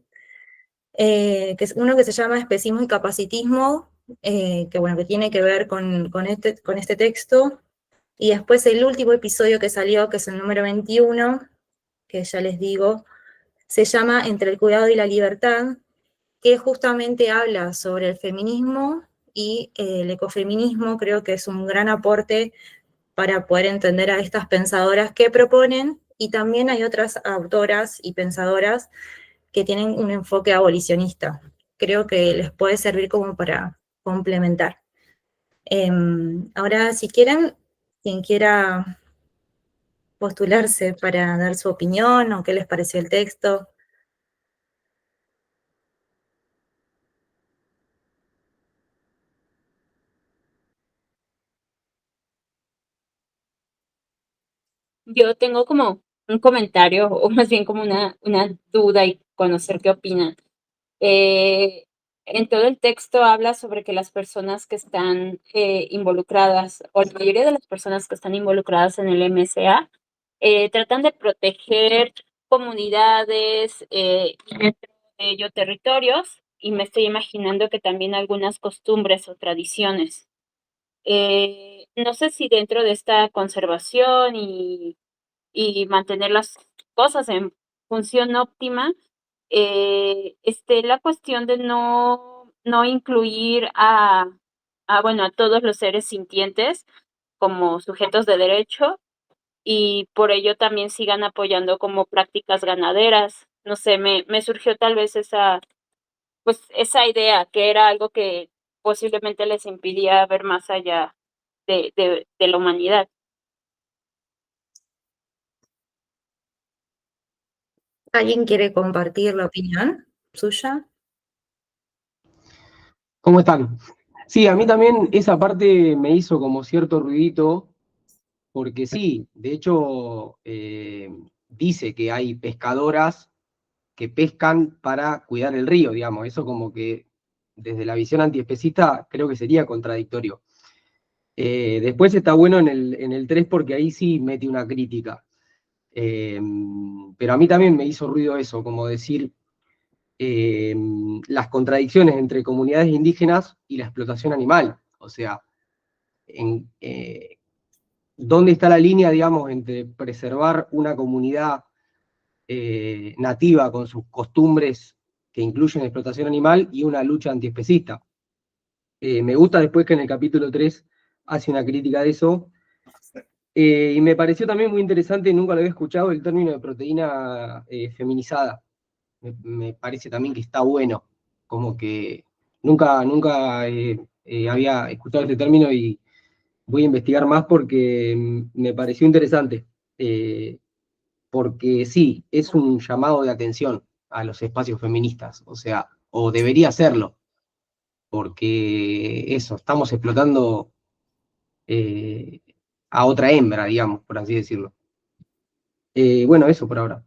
que es uno que se llama Especismo y Capacitismo, que tiene que ver con este texto, y después el último episodio que salió, que es el número 21, que ya les digo, se llama Entre el cuidado y la libertad, que justamente habla sobre el feminismo y el ecofeminismo. Creo que es un gran aporte para poder entender a estas pensadoras que proponen, y también hay otras autoras y pensadoras que tienen un enfoque abolicionista. Creo que les puede servir como para complementar. Ahora, si quieren, quien quiera postularse para dar su opinión o qué les pareció el texto. Yo tengo como un comentario, o más bien como una duda y conocer qué opinan. En todo el texto habla sobre que las personas que están involucradas, o la mayoría de las personas que están involucradas en el MSA, tratan de proteger comunidades y dentro de ello territorios, y me estoy imaginando que también algunas costumbres o tradiciones. No sé si dentro de esta conservación y mantener las cosas en función óptima, la cuestión de no incluir a todos los seres sintientes como sujetos de derecho, y por ello también sigan apoyando como prácticas ganaderas. No sé, me surgió tal vez esa idea, que era algo que posiblemente les impidía ver más allá de la humanidad. ¿Alguien quiere compartir la opinión suya? ¿Cómo están? Sí, a mí también esa parte me hizo como cierto ruidito, porque sí, de hecho dice que hay pescadoras que pescan para cuidar el río, digamos, eso como que desde la visión antiespecista creo que sería contradictorio. Después está bueno en el 3 porque ahí sí mete una crítica. Pero a mí también me hizo ruido eso, como decir, las contradicciones entre comunidades indígenas y la explotación animal. O sea, ¿dónde está la línea, digamos, entre preservar una comunidad nativa con sus costumbres que incluyen explotación animal y una lucha antiespecista? Me gusta después que en el capítulo 3 hace una crítica de eso. Y me pareció también muy interesante, nunca lo había escuchado, el término de proteína feminizada. Me parece también que está bueno, como que nunca había escuchado este término y voy a investigar más porque me pareció interesante. Porque sí, es un llamado de atención a los espacios feministas, o sea, o debería serlo, porque eso, estamos explotando eh, a otra hembra, digamos, por así decirlo. Bueno, eso por ahora.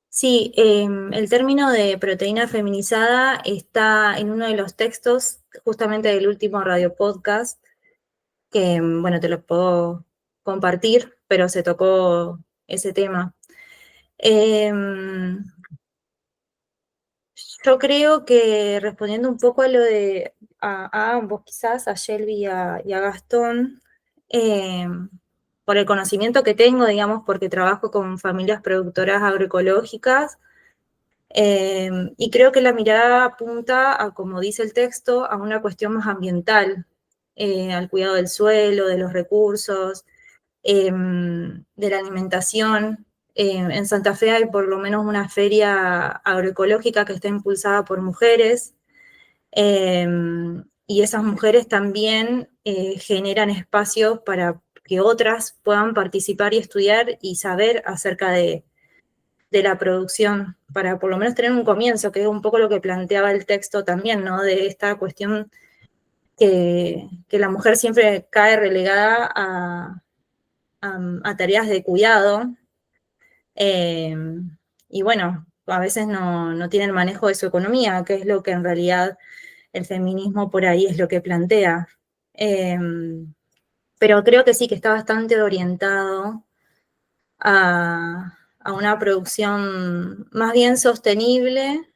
Sí, el término de proteína feminizada está en uno de los textos, justamente del último radio podcast, que, bueno, te lo puedo compartir, pero se tocó ese tema. Yo creo que respondiendo un poco a lo de a ambos, quizás, a Shelby y a Gastón, por el conocimiento que tengo, digamos, porque trabajo con familias productoras agroecológicas, y creo que la mirada apunta a, como dice el texto, a una cuestión más ambiental, al cuidado del suelo, de los recursos, de la alimentación. En Santa Fe hay por lo menos una feria agroecológica que está impulsada por mujeres, y esas mujeres también generan espacios para que otras puedan participar y estudiar y saber acerca de la producción, para por lo menos tener un comienzo, que es un poco lo que planteaba el texto también, ¿no? De esta cuestión que la mujer siempre cae relegada a tareas de cuidado, y bueno, a veces no tiene el manejo de su economía, que es lo que en realidad el feminismo por ahí es lo que plantea. Pero creo que sí, que está bastante orientado a una producción más bien sostenible,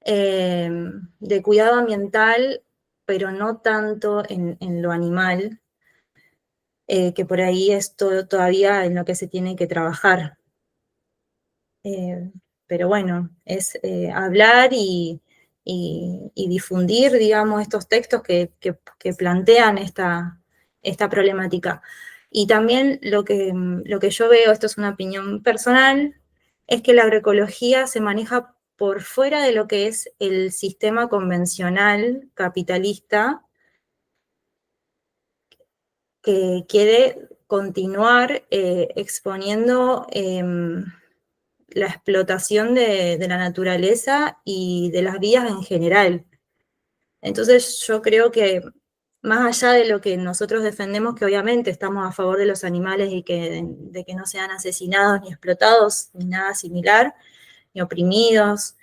de cuidado ambiental, pero no tanto en lo animal, que por ahí es todavía en lo que se tiene que trabajar. Pero bueno, es hablar y difundir, digamos, estos textos que plantean esta problemática. Y también lo que yo veo, esto es una opinión personal, es que la agroecología se maneja por fuera de lo que es el sistema convencional capitalista, que quiere continuar exponiendo la explotación de la naturaleza y de las vías en general. Entonces yo creo que más allá de lo que nosotros defendemos, que obviamente estamos a favor de los animales y de que no sean asesinados ni explotados, ni nada similar, ni oprimidos,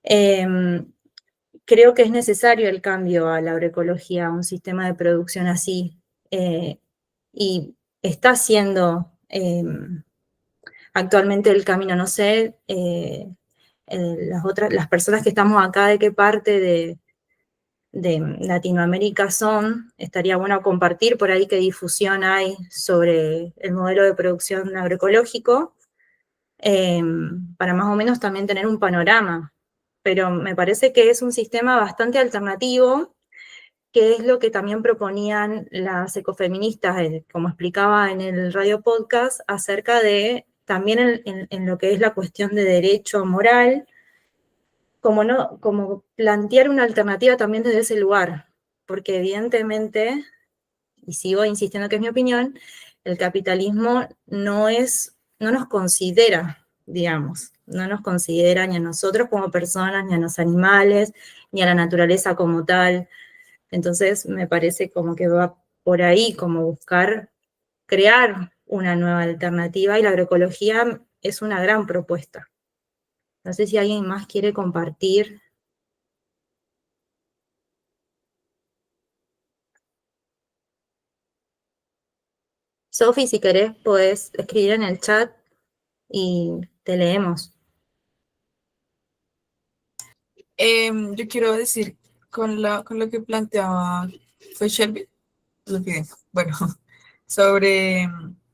creo que es necesario el cambio a la agroecología, a un sistema de producción así, y está siendo actualmente el camino. No sé, las personas que estamos acá, de qué parte de Latinoamérica son, estaría bueno compartir por ahí qué difusión hay sobre el modelo de producción agroecológico, para más o menos también tener un panorama. Pero me parece que es un sistema bastante alternativo, que es lo que también proponían las ecofeministas, como explicaba en el radio podcast, acerca de también en lo que es la cuestión de derecho moral, como plantear una alternativa también desde ese lugar, porque evidentemente, y sigo insistiendo que es mi opinión, el capitalismo no nos considera, digamos, no nos considera ni a nosotros como personas, ni a los animales, ni a la naturaleza como tal. Entonces me parece como que va por ahí, como buscar crear una nueva alternativa, y la agroecología es una gran propuesta. No sé si alguien más quiere compartir. Sofi, si querés, podés escribir en el chat y te leemos. Yo quiero decir, con lo que planteaba, fue Shelby, lo olvidé. Bueno, sobre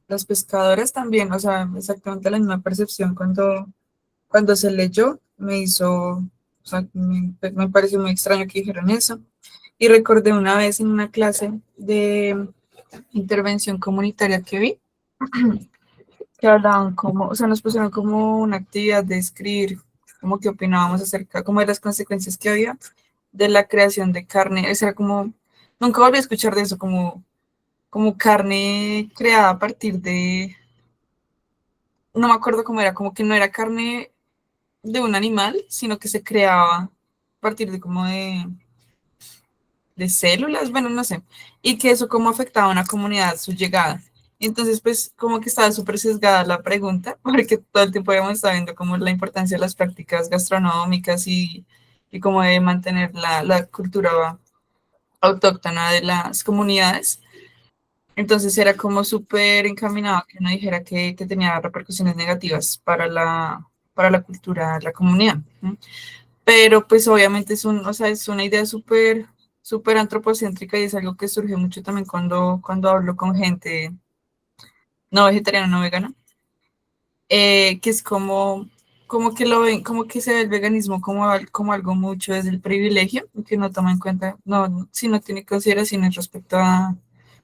las pescadoras también, o sea, exactamente la misma percepción cuando se leyó, me hizo, o sea, me pareció muy extraño que dijeran eso. Y recordé una vez en una clase de intervención comunitaria que vi, que hablaban como, o sea, nos pusieron como una actividad de escribir, como que opinábamos acerca, como de las consecuencias que había de la creación de carne. Eso era como, nunca volví a escuchar de eso, como carne creada a partir de, no me acuerdo cómo era, como que no era carne de un animal, sino que se creaba a partir de como de células, bueno, no sé, y que eso cómo afectaba a una comunidad, su llegada. Entonces, pues como que estaba súper sesgada la pregunta, porque todo el tiempo habíamos estado viendo como la importancia de las prácticas gastronómicas y cómo de mantener la cultura autóctona de las comunidades. Entonces era como súper encaminado a que uno dijera que tenía repercusiones negativas para la cultura, la comunidad. ¿No? Pero pues obviamente o sea, es una idea súper antropocéntrica y es algo que surge mucho también cuando hablo con gente no vegetariana, no vegana, que es como que lo ven, como que se ve el veganismo como algo mucho desde el privilegio, y que no toma en cuenta, si no tiene consideraciones respecto a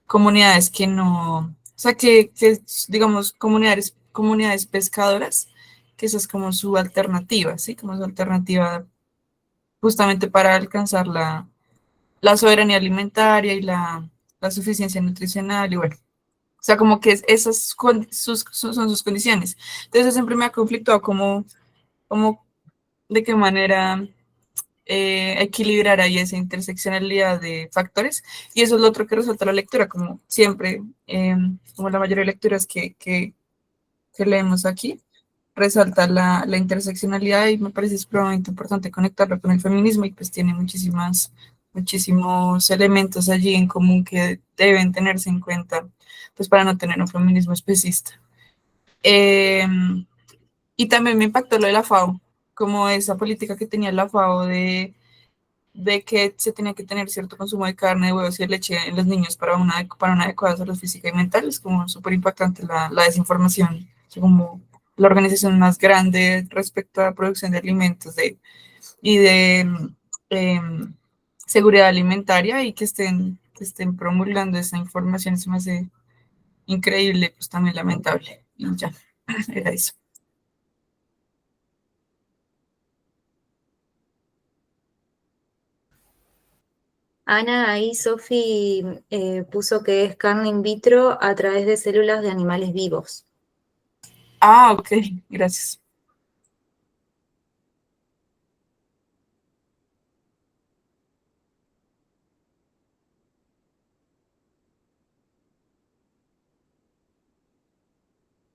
comunidades que no, o sea, que digamos, comunidades pescadoras, que esa es como su alternativa, ¿sí? Como su alternativa justamente para alcanzar la soberanía alimentaria y la suficiencia nutricional y bueno, o sea, como que esas son sus condiciones. Entonces eso siempre me ha conflictuado como de qué manera equilibrar ahí esa interseccionalidad de factores y eso es lo otro que resalta la lectura, como siempre, como la mayoría de lecturas que leemos aquí resalta la interseccionalidad y me parece supremamente importante conectarlo con el feminismo y pues tiene muchísimos elementos allí en común que deben tenerse en cuenta pues para no tener un feminismo especista. Eh, y también me impactó lo de la FAO, como esa política que tenía la FAO de que se tenía que tener cierto consumo de carne, de huevos y de leche en los niños para una adecuada salud física y mental. Es como súper impactante la desinformación, o sea, como la organización más grande respecto a la producción de alimentos y de seguridad alimentaria y que estén promulgando esa información, eso me hace increíble, pues también lamentable. Y ya, era eso. Ana, ahí Sofi puso que es carne in vitro a través de células de animales vivos. Ah, ok, gracias.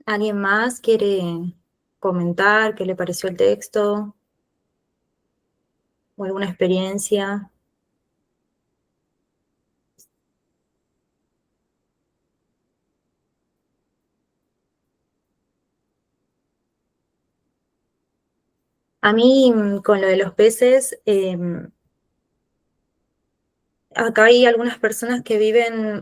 ¿Alguien más quiere comentar qué le pareció el texto o alguna experiencia? A mí, con lo de los peces, acá hay algunas personas que viven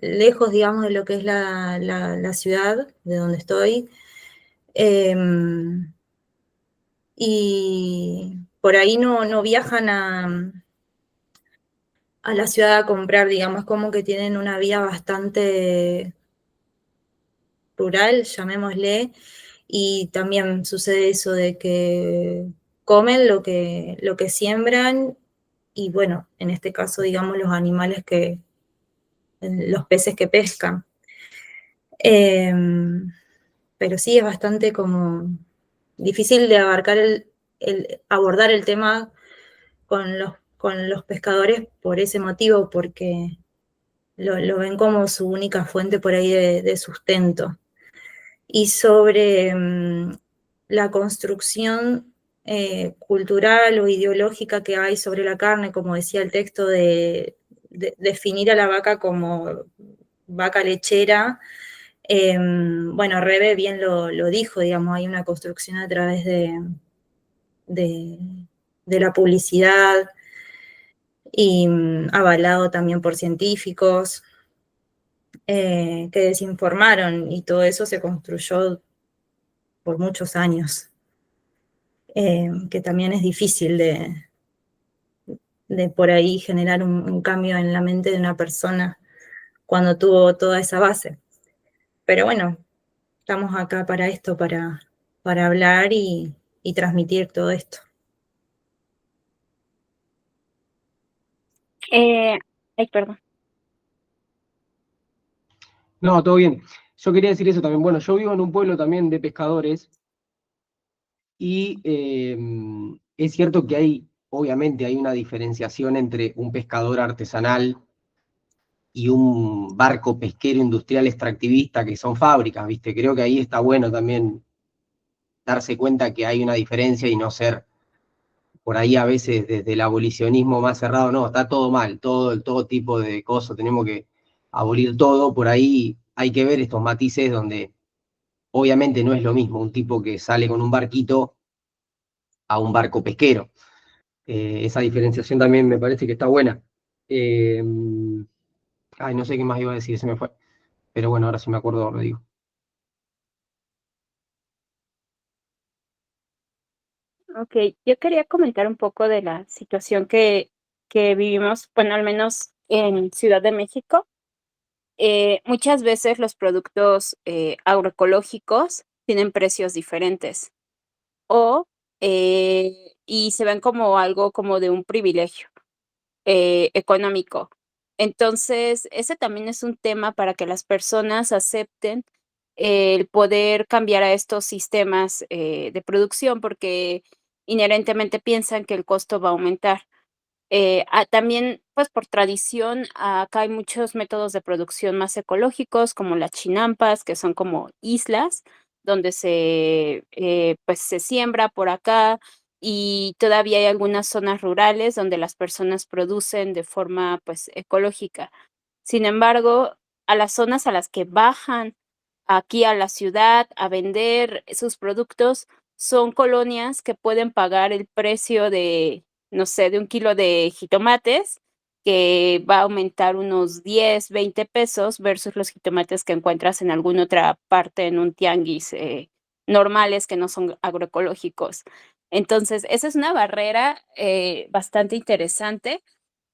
lejos, digamos, de lo que es la ciudad de donde estoy. Y por ahí no viajan a la ciudad a comprar, digamos, como que tienen una vida bastante rural, llamémosle, y también sucede eso de que comen lo que siembran y bueno, en este caso, digamos, los animales los peces que pescan. Pero sí es bastante como difícil de abarcar abordar el tema con los pescadores por ese motivo, porque lo ven como su única fuente por ahí de sustento. Y sobre la construcción cultural o ideológica que hay sobre la carne, como decía el texto, de definir a la vaca como vaca lechera, bueno, Rebe bien lo dijo, digamos, hay una construcción a través de la publicidad y avalado también por científicos que desinformaron, y todo eso se construyó por muchos años, que también es difícil de por ahí generar un cambio en la mente de una persona cuando tuvo toda esa base. Pero bueno, estamos acá para esto, para hablar y transmitir todo esto. Ay, perdón. No, todo bien. Yo quería decir eso también. Bueno, yo vivo en un pueblo también de pescadores y es cierto que obviamente hay una diferenciación entre un pescador artesanal y un barco pesquero industrial extractivista, que son fábricas, ¿viste? Creo que ahí está bueno también darse cuenta que hay una diferencia y no ser por ahí a veces desde el abolicionismo más cerrado, no, está todo mal, todo tipo de cosas, tenemos que abolir todo, por ahí hay que ver estos matices donde obviamente no es lo mismo un tipo que sale con un barquito a un barco pesquero. Esa diferenciación también me parece que está buena. Eh, Ay, no sé qué más iba a decir, se me fue. Pero bueno, ahora sí me acuerdo, lo digo. Ok, yo quería comentar un poco de la situación que vivimos, bueno, al menos en Ciudad de México. Muchas veces los productos agroecológicos tienen precios diferentes o y se ven como algo como de un privilegio económico. Entonces, ese también es un tema para que las personas acepten el poder cambiar a estos sistemas de producción, porque inherentemente piensan que el costo va a aumentar. También, pues, por tradición, acá hay muchos métodos de producción más ecológicos, como las chinampas, que son como islas donde pues, se siembra por acá, y todavía hay algunas zonas rurales donde las personas producen de forma, pues, ecológica. Sin embargo, a las zonas a las que bajan aquí a la ciudad a vender sus productos, son colonias que pueden pagar el precio de, no sé, de un kilo de jitomates, que va a aumentar unos 10, 20 pesos versus los jitomates que encuentras en alguna otra parte en un tianguis, normales que no son agroecológicos. Entonces, esa es una barrera, bastante interesante,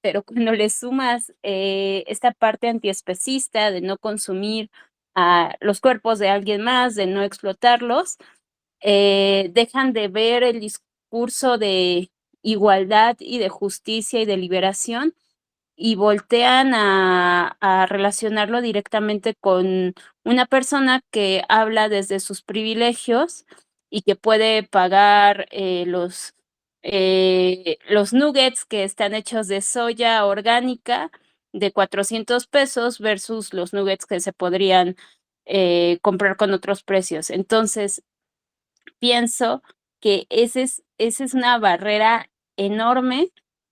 pero cuando le sumas, esta parte antiespecista de no consumir a los cuerpos de alguien más, de no explotarlos, dejan de ver el discurso de igualdad y de justicia y de liberación, y voltean a relacionarlo directamente con una persona que habla desde sus privilegios y que puede pagar, los nuggets que están hechos de soya orgánica de 400 pesos versus los nuggets que se podrían, comprar con otros precios. Entonces, pienso que esa es una barrera enorme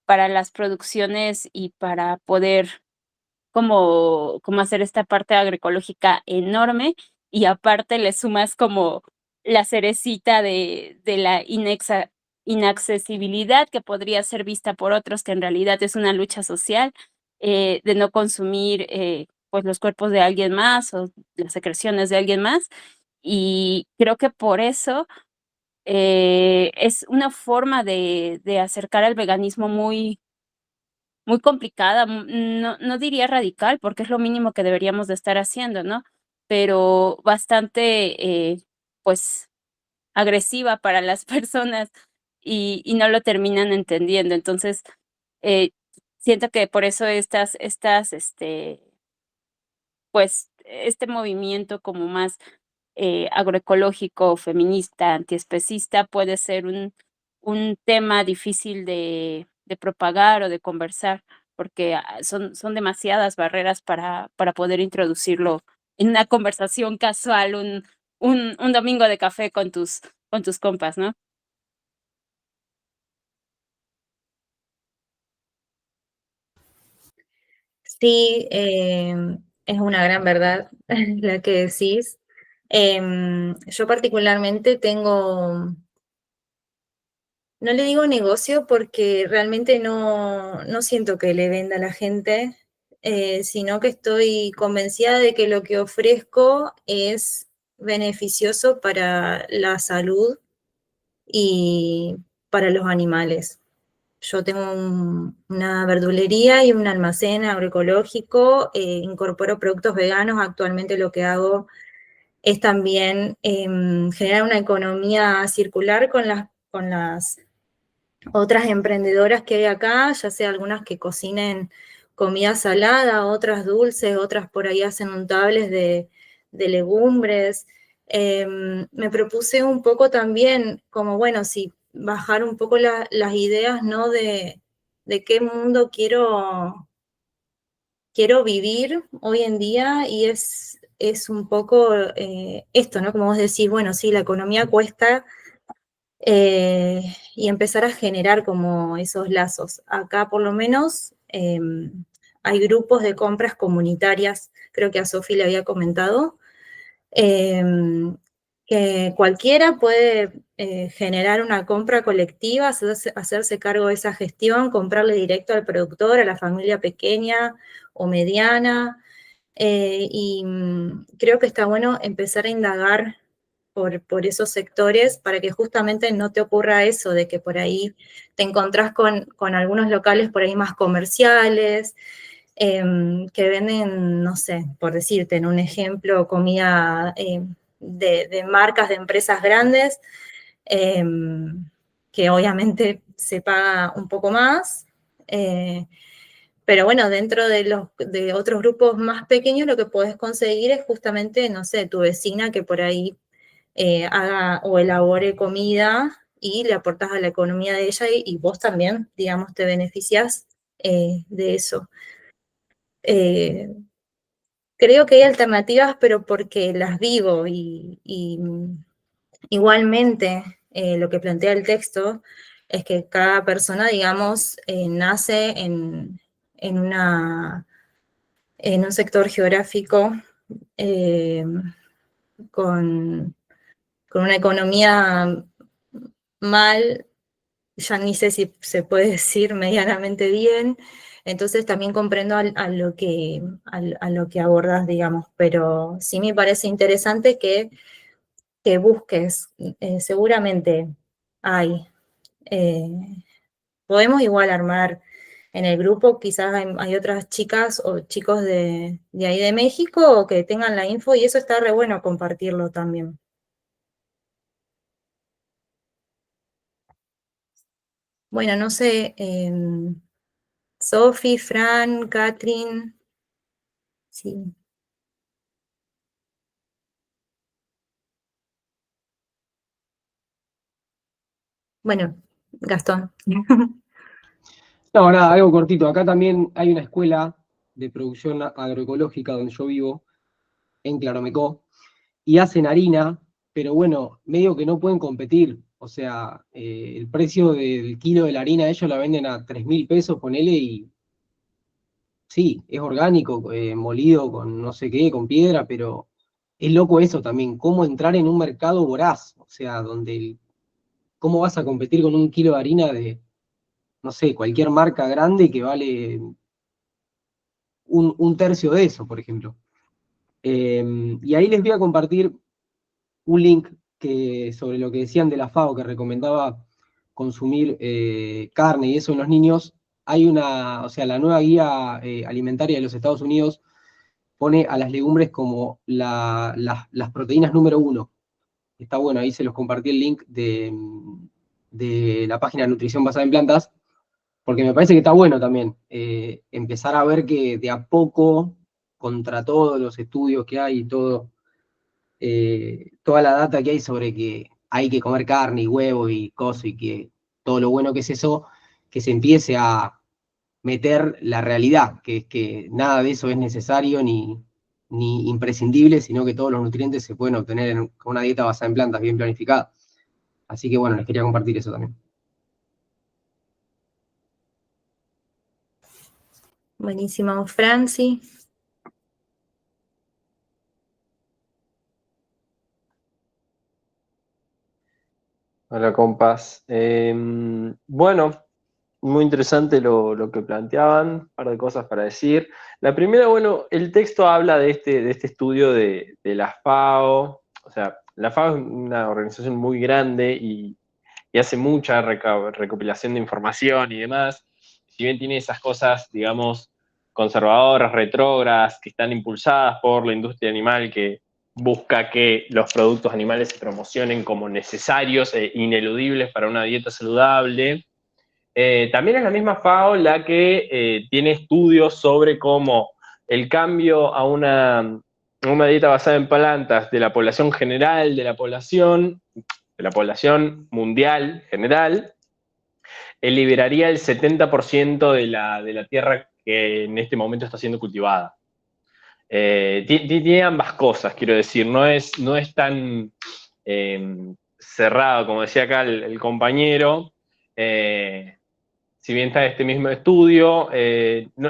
para las producciones y para poder como hacer esta parte agroecológica enorme, y aparte le sumas como la cerecita de la inaccesibilidad que podría ser vista por otros, que en realidad es una lucha social, de no consumir, pues, los cuerpos de alguien más o las secreciones de alguien más. Y creo que por eso es una forma de acercar al veganismo muy complicada, no diría radical, porque es lo mínimo que deberíamos de estar haciendo, ¿no? Pero bastante, pues, agresiva para las personas, y no lo terminan entendiendo. Entonces, eh, siento que por eso pues, este movimiento como más agroecológico, feminista, antiespecista, puede ser un tema difícil de propagar o de conversar, porque son demasiadas barreras para poder introducirlo en una conversación casual, un domingo de café con tus compas, ¿no? Sí, es una gran verdad la que decís. Yo particularmente tengo no le digo negocio porque realmente no siento que le venda a la gente, sino que estoy convencida de que lo que ofrezco es beneficioso para la salud y para los animales. Yo tengo una verdulería y un almacén agroecológico, incorporo productos veganos. Actualmente lo que hago es también generar una economía circular con las otras emprendedoras que hay acá, ya sea algunas que cocinen comida salada, otras dulces, otras por ahí hacen untables de legumbres. Me propuse un poco también, como bueno, si bajar un poco las ideas, ¿no? De qué mundo quiero vivir hoy en día, y es un poco esto, ¿no? Como vos decís, bueno, sí, la economía cuesta, y empezar a generar como esos lazos. Acá por lo menos hay grupos de compras comunitarias, creo que a Sofi le había comentado, que cualquiera puede generar una compra colectiva, hacerse cargo de esa gestión, comprarle directo al productor, a la familia pequeña o mediana, y creo que está bueno empezar a indagar por esos sectores para que justamente no te ocurra eso de que por ahí te encontrás con algunos locales por ahí más comerciales, que venden, no sé, por decirte en un ejemplo, comida de marcas de empresas grandes, que obviamente se paga un poco más. Pero bueno, dentro de otros grupos más pequeños lo que podés conseguir es justamente, no sé, tu vecina que por ahí haga o elabore comida y le aportas a la economía de ella, y vos también, digamos, te beneficias de eso. Creo que hay alternativas, pero porque las vivo, y igualmente lo que plantea el texto es que cada persona, digamos, nace en, una, en un sector geográfico eh, con una economía mal, ya ni sé si se puede decir medianamente bien. Entonces también comprendo a lo que abordas, digamos, pero sí me parece interesante que busques, seguramente hay. eh, Podemos igual armar en el grupo, quizás hay otras chicas o chicos de ahí de México que tengan la info, y eso está re bueno compartirlo también. Bueno, no sé, Sofi, Fran, Catherine, sí. Bueno, Gastón. No, nada, algo cortito. Acá también hay una escuela de producción agroecológica donde yo vivo, en Claromecó, y hacen harina, pero bueno, medio que no pueden competir. O sea, el precio del kilo de la harina ellos la venden a 3.000 pesos, ponele, y sí, es orgánico, molido con no sé qué, con piedra, pero es loco eso también, cómo entrar en un mercado voraz, o sea, cómo vas a competir con un kilo de harina de, no sé, cualquier marca grande que vale un tercio de eso, por ejemplo. Y ahí les voy a compartir un link sobre lo que decían de la FAO, que recomendaba consumir carne y eso en los niños. Hay o sea, la nueva guía alimentaria de los Estados Unidos pone a las legumbres como las proteínas número uno. Está bueno, ahí se los compartí el link de la página de Nutrición Basada en Plantas, porque me parece que está bueno también empezar a ver que de a poco, contra todos los estudios que hay y toda la data que hay sobre que hay que comer carne y huevo y cosas, y que todo lo bueno que es eso, que se empiece a meter la realidad, que es que nada de eso es necesario ni imprescindible, sino que todos los nutrientes se pueden obtener con una dieta basada en plantas bien planificada. Así que bueno, les quería compartir eso también. Buenísimo, Franci. Hola, compas. Bueno, muy interesante lo que planteaban, un par de cosas para decir. La primera, bueno, el texto habla de este estudio de la FAO. O sea, la FAO es una organización muy grande y hace mucha recopilación de información y demás. Si bien tiene esas cosas, digamos, conservadoras, retrógradas, que están impulsadas por la industria animal, que busca que los productos animales se promocionen como necesarios e ineludibles para una dieta saludable. También es la misma FAO la que tiene estudios sobre cómo el cambio a una dieta basada en plantas de la población general, de la población mundial general, liberaría el 70% de la tierra que en este momento está siendo cultivada. Tiene ambas cosas, quiero decir, no es tan cerrado, como decía acá el compañero. Si bien está este mismo estudio,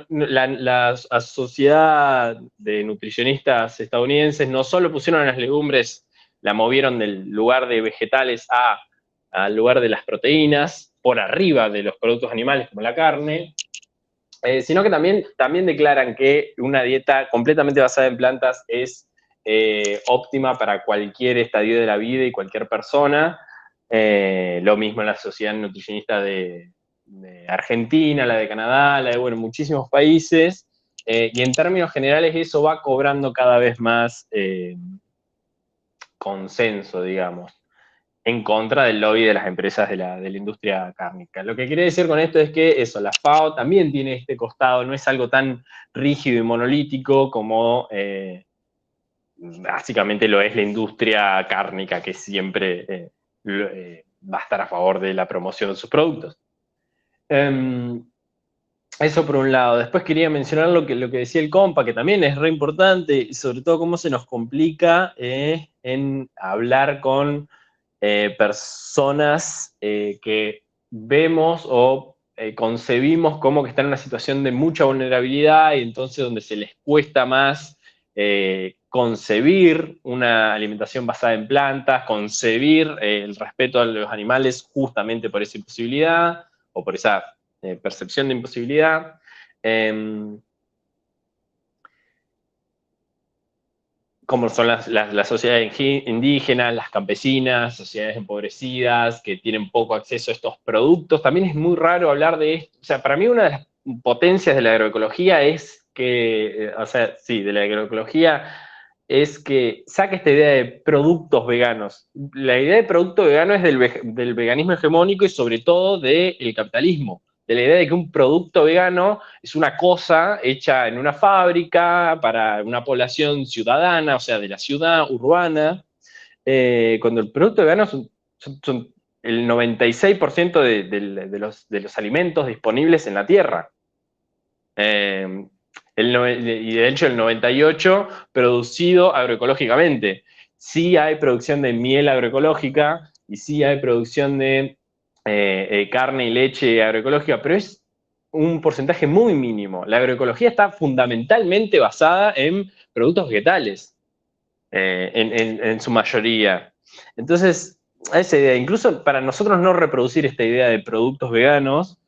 la Sociedad de Nutricionistas Estadounidenses no solo pusieron a las legumbres, la movieron del lugar de vegetales al lugar de las proteínas, por arriba de los productos animales como la carne, sino que también declaran que una dieta completamente basada en plantas es óptima para cualquier estadio de la vida y cualquier persona. Lo mismo en la Sociedad Nutricionista de Argentina, la de Canadá, la de, bueno, muchísimos países. Y en términos generales eso va cobrando cada vez más consenso, digamos, en contra del lobby de las empresas de la industria cárnica. Lo que quiere decir con esto es que eso, la FAO también tiene este costado, no es algo tan rígido y monolítico como básicamente lo es la industria cárnica, que siempre va a estar a favor de la promoción de sus productos. Eso por un lado. Después quería mencionar lo que decía el compa, que también es re importante, y sobre todo cómo se nos complica en hablar con personas que vemos o concebimos como que están en una situación de mucha vulnerabilidad y entonces donde se les cuesta más concebir una alimentación basada en plantas, concebir el respeto a los animales justamente por esa imposibilidad o por esa percepción de imposibilidad. Como son las sociedades indígenas, las campesinas, sociedades empobrecidas, que tienen poco acceso a estos productos. También es muy raro hablar de esto. O sea, para mí una de las potencias de la agroecología es que, o sea, sí, de la agroecología, es que saca esta idea de productos veganos. La idea de producto vegano es del veganismo hegemónico y sobre todo del capitalismo, de la idea de que un producto vegano es una cosa hecha en una fábrica para una población ciudadana, o sea, de la ciudad urbana, cuando el producto vegano son el 96% de los alimentos disponibles en la Tierra. Y de hecho el 98% producido agroecológicamente. Sí hay producción de miel agroecológica y sí hay producción de carne y leche agroecológica, pero es un porcentaje muy mínimo. La agroecología está fundamentalmente basada en productos vegetales, en su mayoría. Entonces, esa idea, incluso para nosotros no reproducir esta idea de productos veganos,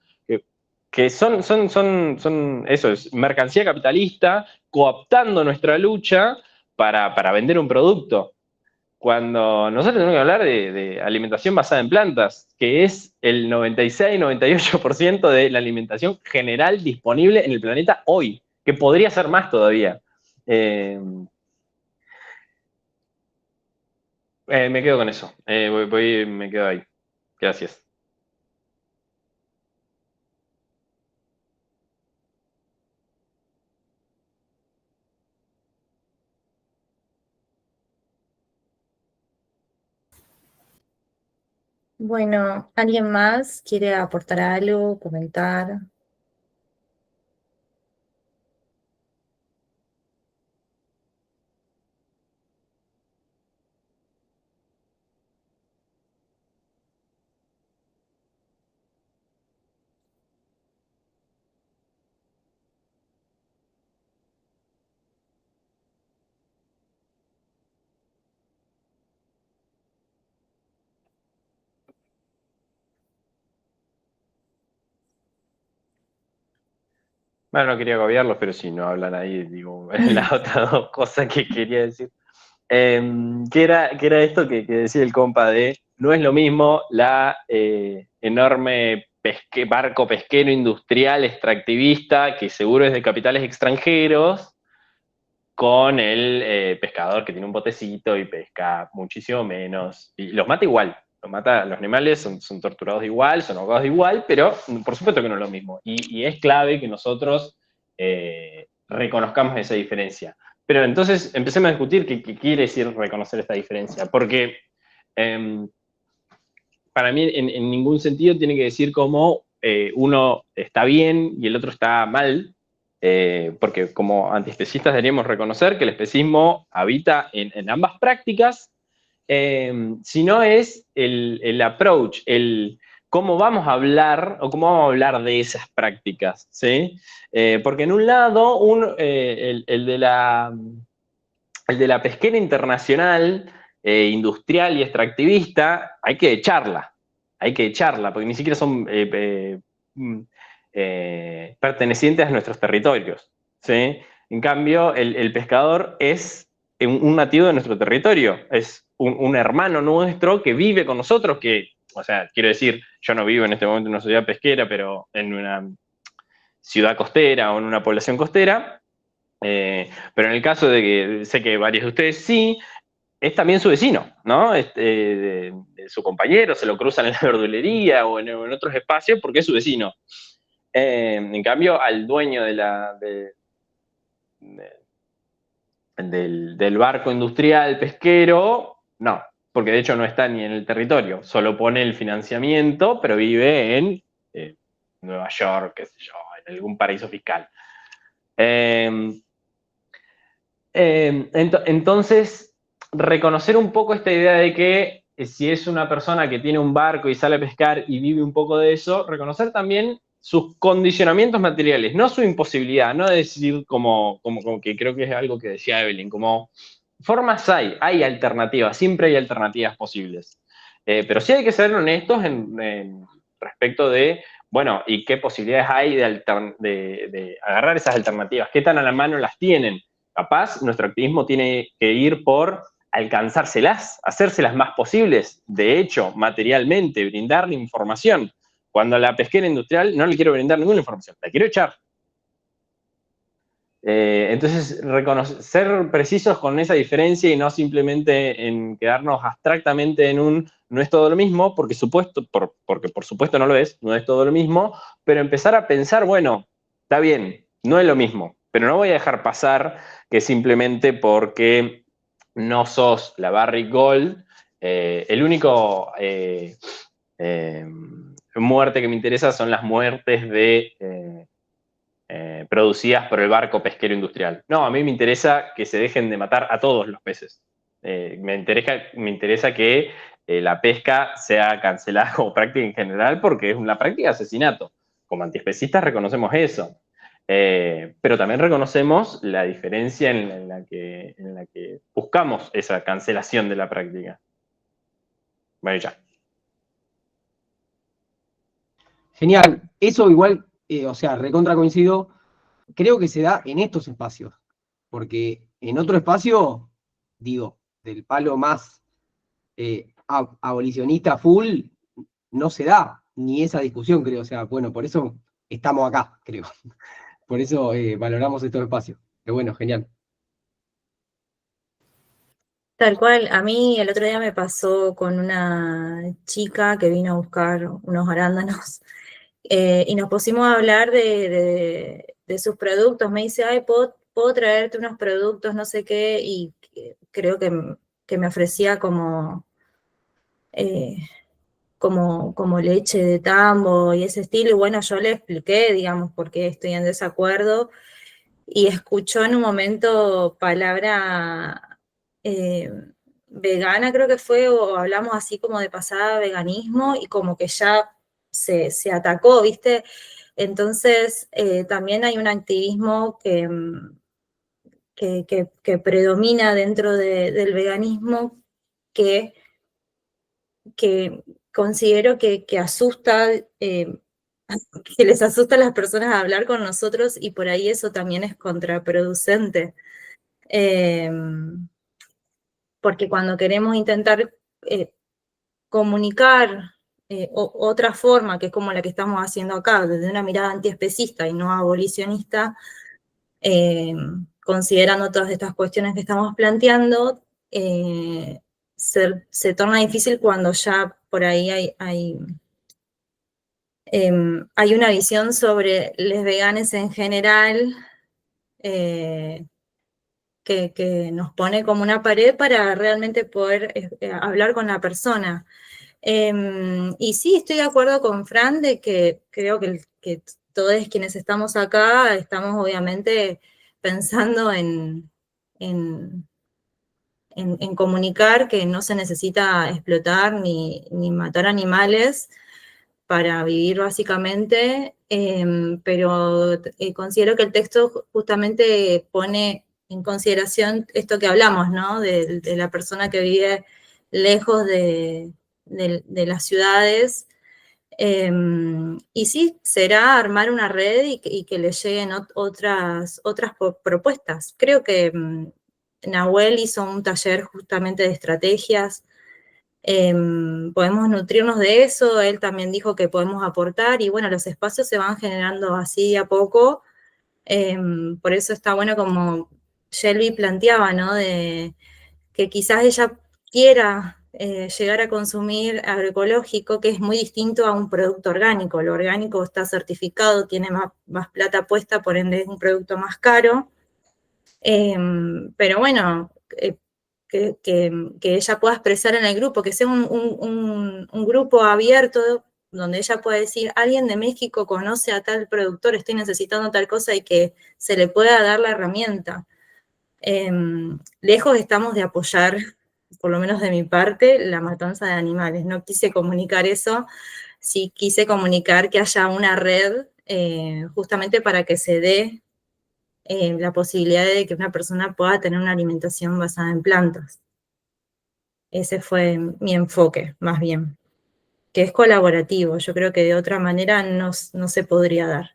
que son eso, es mercancía capitalista, cooptando nuestra lucha para vender un producto. Cuando nosotros tenemos que hablar de alimentación basada en plantas, que es el 96-98% de la alimentación general disponible en el planeta hoy, que podría ser más todavía. Me quedo con eso. Me quedo ahí. Gracias. Bueno, ¿alguien más quiere aportar algo, comentar? Bueno, no quería agobiarlos, pero si no hablan ahí, digo, las otras dos cosas que quería decir. ¿Qué era esto que decía el compa de, no es lo mismo la enorme barco pesquero industrial extractivista, que seguro es de capitales extranjeros, con el pescador que tiene un botecito y pesca muchísimo menos, y los mata igual, los animales son torturados igual, son ahogados igual, pero por supuesto que no es lo mismo, y es clave que nosotros reconozcamos esa diferencia. Pero entonces empecemos a discutir qué quiere decir reconocer esta diferencia, porque para mí en ningún sentido tiene que decir cómo uno está bien y el otro está mal, porque como antiespecistas deberíamos reconocer que el especismo habita en ambas prácticas, sino es el approach, el cómo vamos a hablar o cómo vamos a hablar de esas prácticas, ¿sí? Porque en un lado, el de la pesquera internacional, industrial y extractivista, hay que echarla, porque ni siquiera son pertenecientes a nuestros territorios, ¿sí? En cambio, el pescador es un nativo de nuestro territorio, es un hermano nuestro que vive con nosotros, o sea, quiero decir, yo no vivo en este momento en una ciudad pesquera, pero en una ciudad costera o en una población costera, pero en el caso de que sé que varios de ustedes sí, es también su vecino, ¿no? De su compañero, se lo cruzan en la verdulería o en otros espacios porque es su vecino. En cambio, al dueño del barco industrial pesquero, no, porque de hecho no está ni en el territorio, solo pone el financiamiento, pero vive en Nueva York, qué sé yo, en algún paraíso fiscal. Entonces, reconocer un poco esta idea de que si es una persona que tiene un barco y sale a pescar y vive un poco de eso, reconocer también sus condicionamientos materiales, no su imposibilidad, no decir como que creo que es algo que decía Evelyn, como formas hay alternativas, siempre hay alternativas posibles. Pero sí hay que ser honestos respecto de, bueno, ¿y qué posibilidades hay de agarrar esas alternativas? ¿Qué tan a la mano las tienen? Capaz, nuestro activismo tiene que ir por alcanzárselas, hacérselas más posibles, de hecho, materialmente, brindarle información. Cuando a la pesquera industrial no le quiero brindar ninguna información, la quiero echar. Entonces, ser precisos con esa diferencia y no simplemente en quedarnos abstractamente en un no es todo lo mismo, porque por supuesto no lo es, no es todo lo mismo, pero empezar a pensar, bueno, está bien, no es lo mismo, pero no voy a dejar pasar que simplemente porque no sos la Barrick Gold, el único muerte que me interesa son las muertes producidas por el barco pesquero industrial. No, a mí me interesa que se dejen de matar a todos los peces. Me interesa que la pesca sea cancelada como práctica en general porque es una práctica de asesinato. Como antiespecistas reconocemos eso. Pero también reconocemos la diferencia en la que buscamos esa cancelación de la práctica. Bueno, ya. Genial. Eso igual, o sea, recontra coincido, creo que se da en estos espacios, porque en otro espacio, digo, del palo más abolicionista full, no se da ni esa discusión, creo. O sea, bueno, por eso estamos acá, creo. Por eso valoramos estos espacios. Pero bueno, genial. Tal cual, a mí el otro día me pasó con una chica que vino a buscar unos arándanos y nos pusimos a hablar de sus productos. Me dice, ay, ¿puedo traerte unos productos, no sé qué, y creo que me ofrecía eh, como leche de tambo y ese estilo, y bueno, yo le expliqué, digamos, por qué estoy en desacuerdo, y escuchó en un momento palabra vegana, creo que fue, o hablamos así como de pasada veganismo, y como que ya se atacó, ¿viste? Entonces, también hay un activismo que predomina dentro del veganismo que considero que asusta que les asusta a las personas a hablar con nosotros y por ahí eso también es contraproducente. Porque cuando queremos intentar comunicar otra forma, que es como la que estamos haciendo acá, desde una mirada antiespecista y no abolicionista, considerando todas estas cuestiones que estamos planteando, se torna difícil cuando ya por ahí hay una visión sobre les veganes en general que nos pone como una pared para realmente poder hablar con la persona. Y sí, estoy de acuerdo con Fran de que creo que todos quienes estamos acá estamos obviamente pensando en comunicar que no se necesita explotar ni matar animales para vivir básicamente, pero considero que el texto justamente pone en consideración esto que hablamos, ¿no? De la persona que vive lejos de las ciudades. Y sí, será armar una red y que le lleguen otras propuestas. Creo que Nahuel hizo un taller justamente de estrategias. Podemos nutrirnos de eso, él también dijo que podemos aportar y bueno, los espacios se van generando así a poco. Por eso está bueno como Shelby planteaba, ¿no? De que quizás ella quiera llegar a consumir agroecológico, que es muy distinto a un producto orgánico. Lo orgánico está certificado, tiene más plata puesta, por ende es un producto más caro. Pero bueno, que ella pueda expresar en el grupo, que sea un grupo abierto donde ella pueda decir, alguien de México conoce a tal productor, estoy necesitando tal cosa y que se le pueda dar la herramienta. Lejos estamos de apoyar, por lo menos de mi parte, la matanza de animales. No quise comunicar eso, sí quise comunicar que haya una red justamente para que se dé la posibilidad de que una persona pueda tener una alimentación basada en plantas. Ese fue mi enfoque, más bien, que es colaborativo. Yo creo que de otra manera no se podría dar.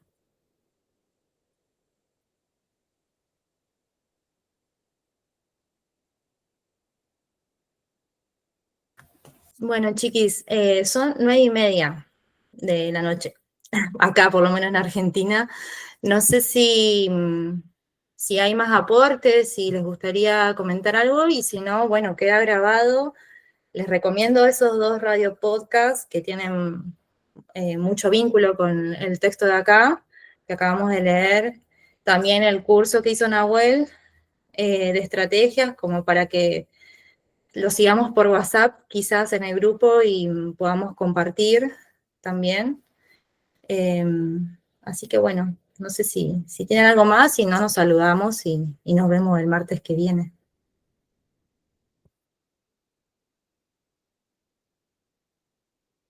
Bueno, chiquis, son 9:30 de la noche, acá por lo menos en Argentina. No sé si hay más aportes, si les gustaría comentar algo, y si no, bueno, queda grabado. Les recomiendo esos 2 radio podcasts que tienen mucho vínculo con el texto de acá, que acabamos de leer. También el curso que hizo Nahuel de estrategias, como para que lo sigamos por WhatsApp, quizás en el grupo, y podamos compartir también. Así que bueno, no sé si tienen algo más, si no nos saludamos y nos vemos el martes que viene.